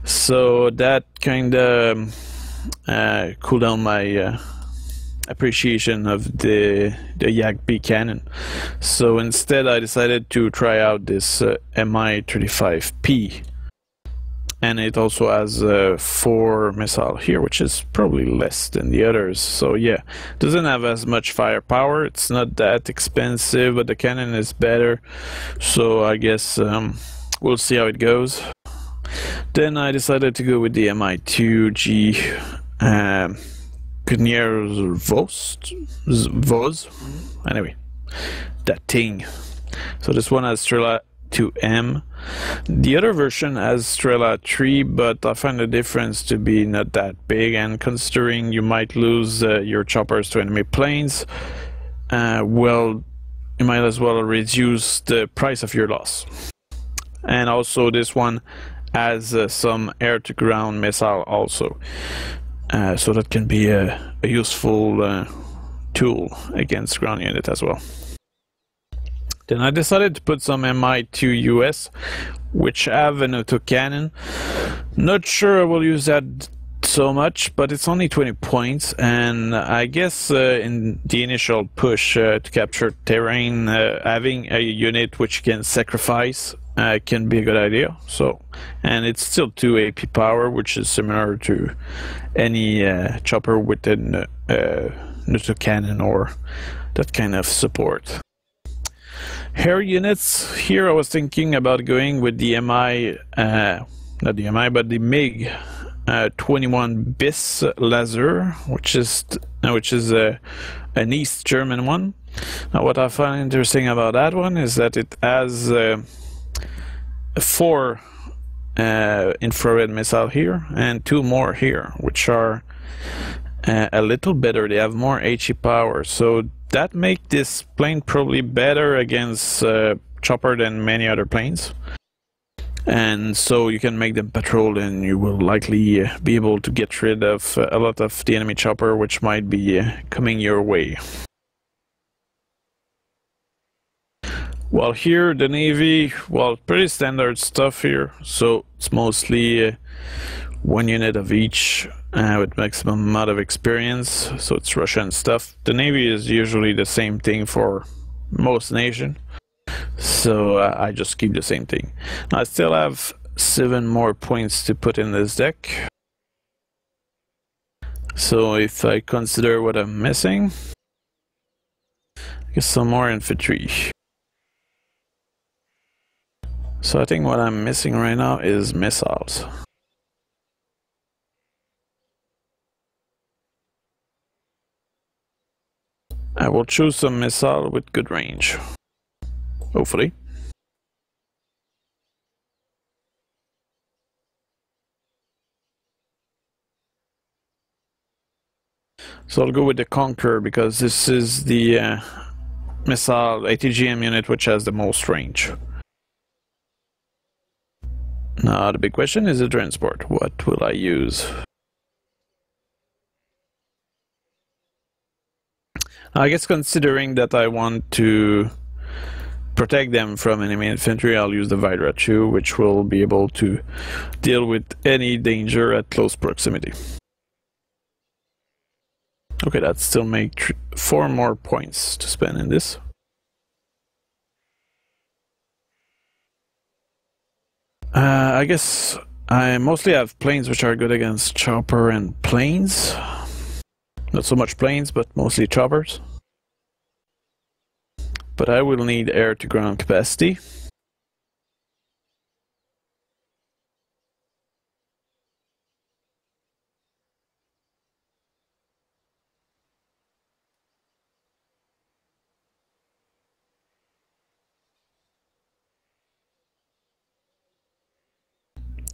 So that kind of cooled down my appreciation of the Yak-B cannon. So instead I decided to try out this Mi-35P, and it also has 4 missile here, which is probably less than the others. So yeah, doesn't have as much firepower, it's not that expensive, but the cannon is better, so I guess we'll see how it goes. Then I decided to go with the Mi-2G Vos. Anyway, that thing. So this one has Strela 2M. The other version has Strela 3, but I find the difference to be not that big, and considering you might lose your choppers to enemy planes, well, you might as well reduce the price of your loss. And also this one has some air-to-ground missile also. So that can be a useful tool against ground unit as well. Then I decided to put some Mi-2 US, which have an autocannon. Not sure I will use that so much, but it's only 20 points, and I guess in the initial push to capture terrain, having a unit which can sacrifice can be a good idea. So, and it's still 2 AP power, which is similar to any chopper with an autocannon or that kind of support. Air units, here I was thinking about going with the not the MI, but the MiG 21 bis laser, which is an East German one. Now what I find interesting about that one is that it has 4 infrared missile here and 2 more here, which are a little better. They have more HE power, so that make this plane probably better against chopper than many other planes. And so you can make them patrol, and you will likely be able to get rid of a lot of the enemy chopper which might be coming your way. While here the Navy, well, pretty standard stuff here, so it's mostly 1 unit of each with maximum amount of experience, so it's Russian stuff. The Navy is usually the same thing for most nations, so I just keep the same thing. Now, I still have 7 more points to put in this deck, so if I consider what I'm missing, I guess some more infantry. So I think what I'm missing right now is missiles. I will choose some missile with good range, hopefully. So I'll go with the Conqueror because this is the missile ATGM unit which has the most range. Now the big question is the transport. What will I use? I guess considering that I want to protect them from enemy infantry, I'll use the Vidra 2, which will be able to deal with any danger at close proximity. Okay, that still makes 4 more points to spend in this. I guess I mostly have planes which are good against chopper and planes. Not so much planes, but mostly choppers. But I will need air-to-ground capacity.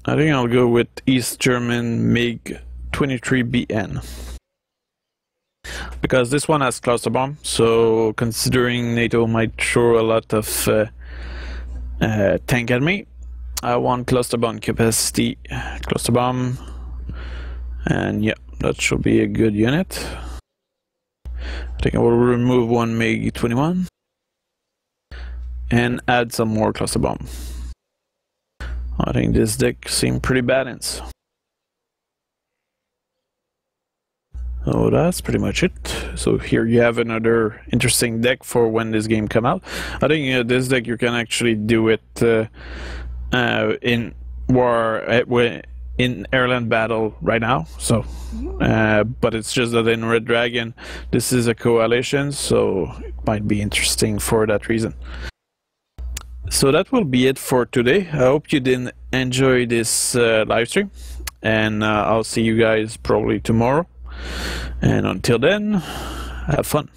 I think I'll go with East German MiG-23BN. Because this one has cluster bomb, so considering NATO might throw a lot of tank at me, I want cluster bomb capacity, cluster bomb, and yeah, that should be a good unit. I think I will remove one MiG-21 and add some more cluster bomb. I think this deck seemed pretty balanced. So that's pretty much it. So here you have another interesting deck for when this game come out. I think this deck you can actually do it in war in airland battle right now. So, but it's just that in Red Dragon this is a coalition, so it might be interesting for that reason. So that will be it for today. I hope you did enjoy this live stream, and I'll see you guys probably tomorrow. And until then, have fun.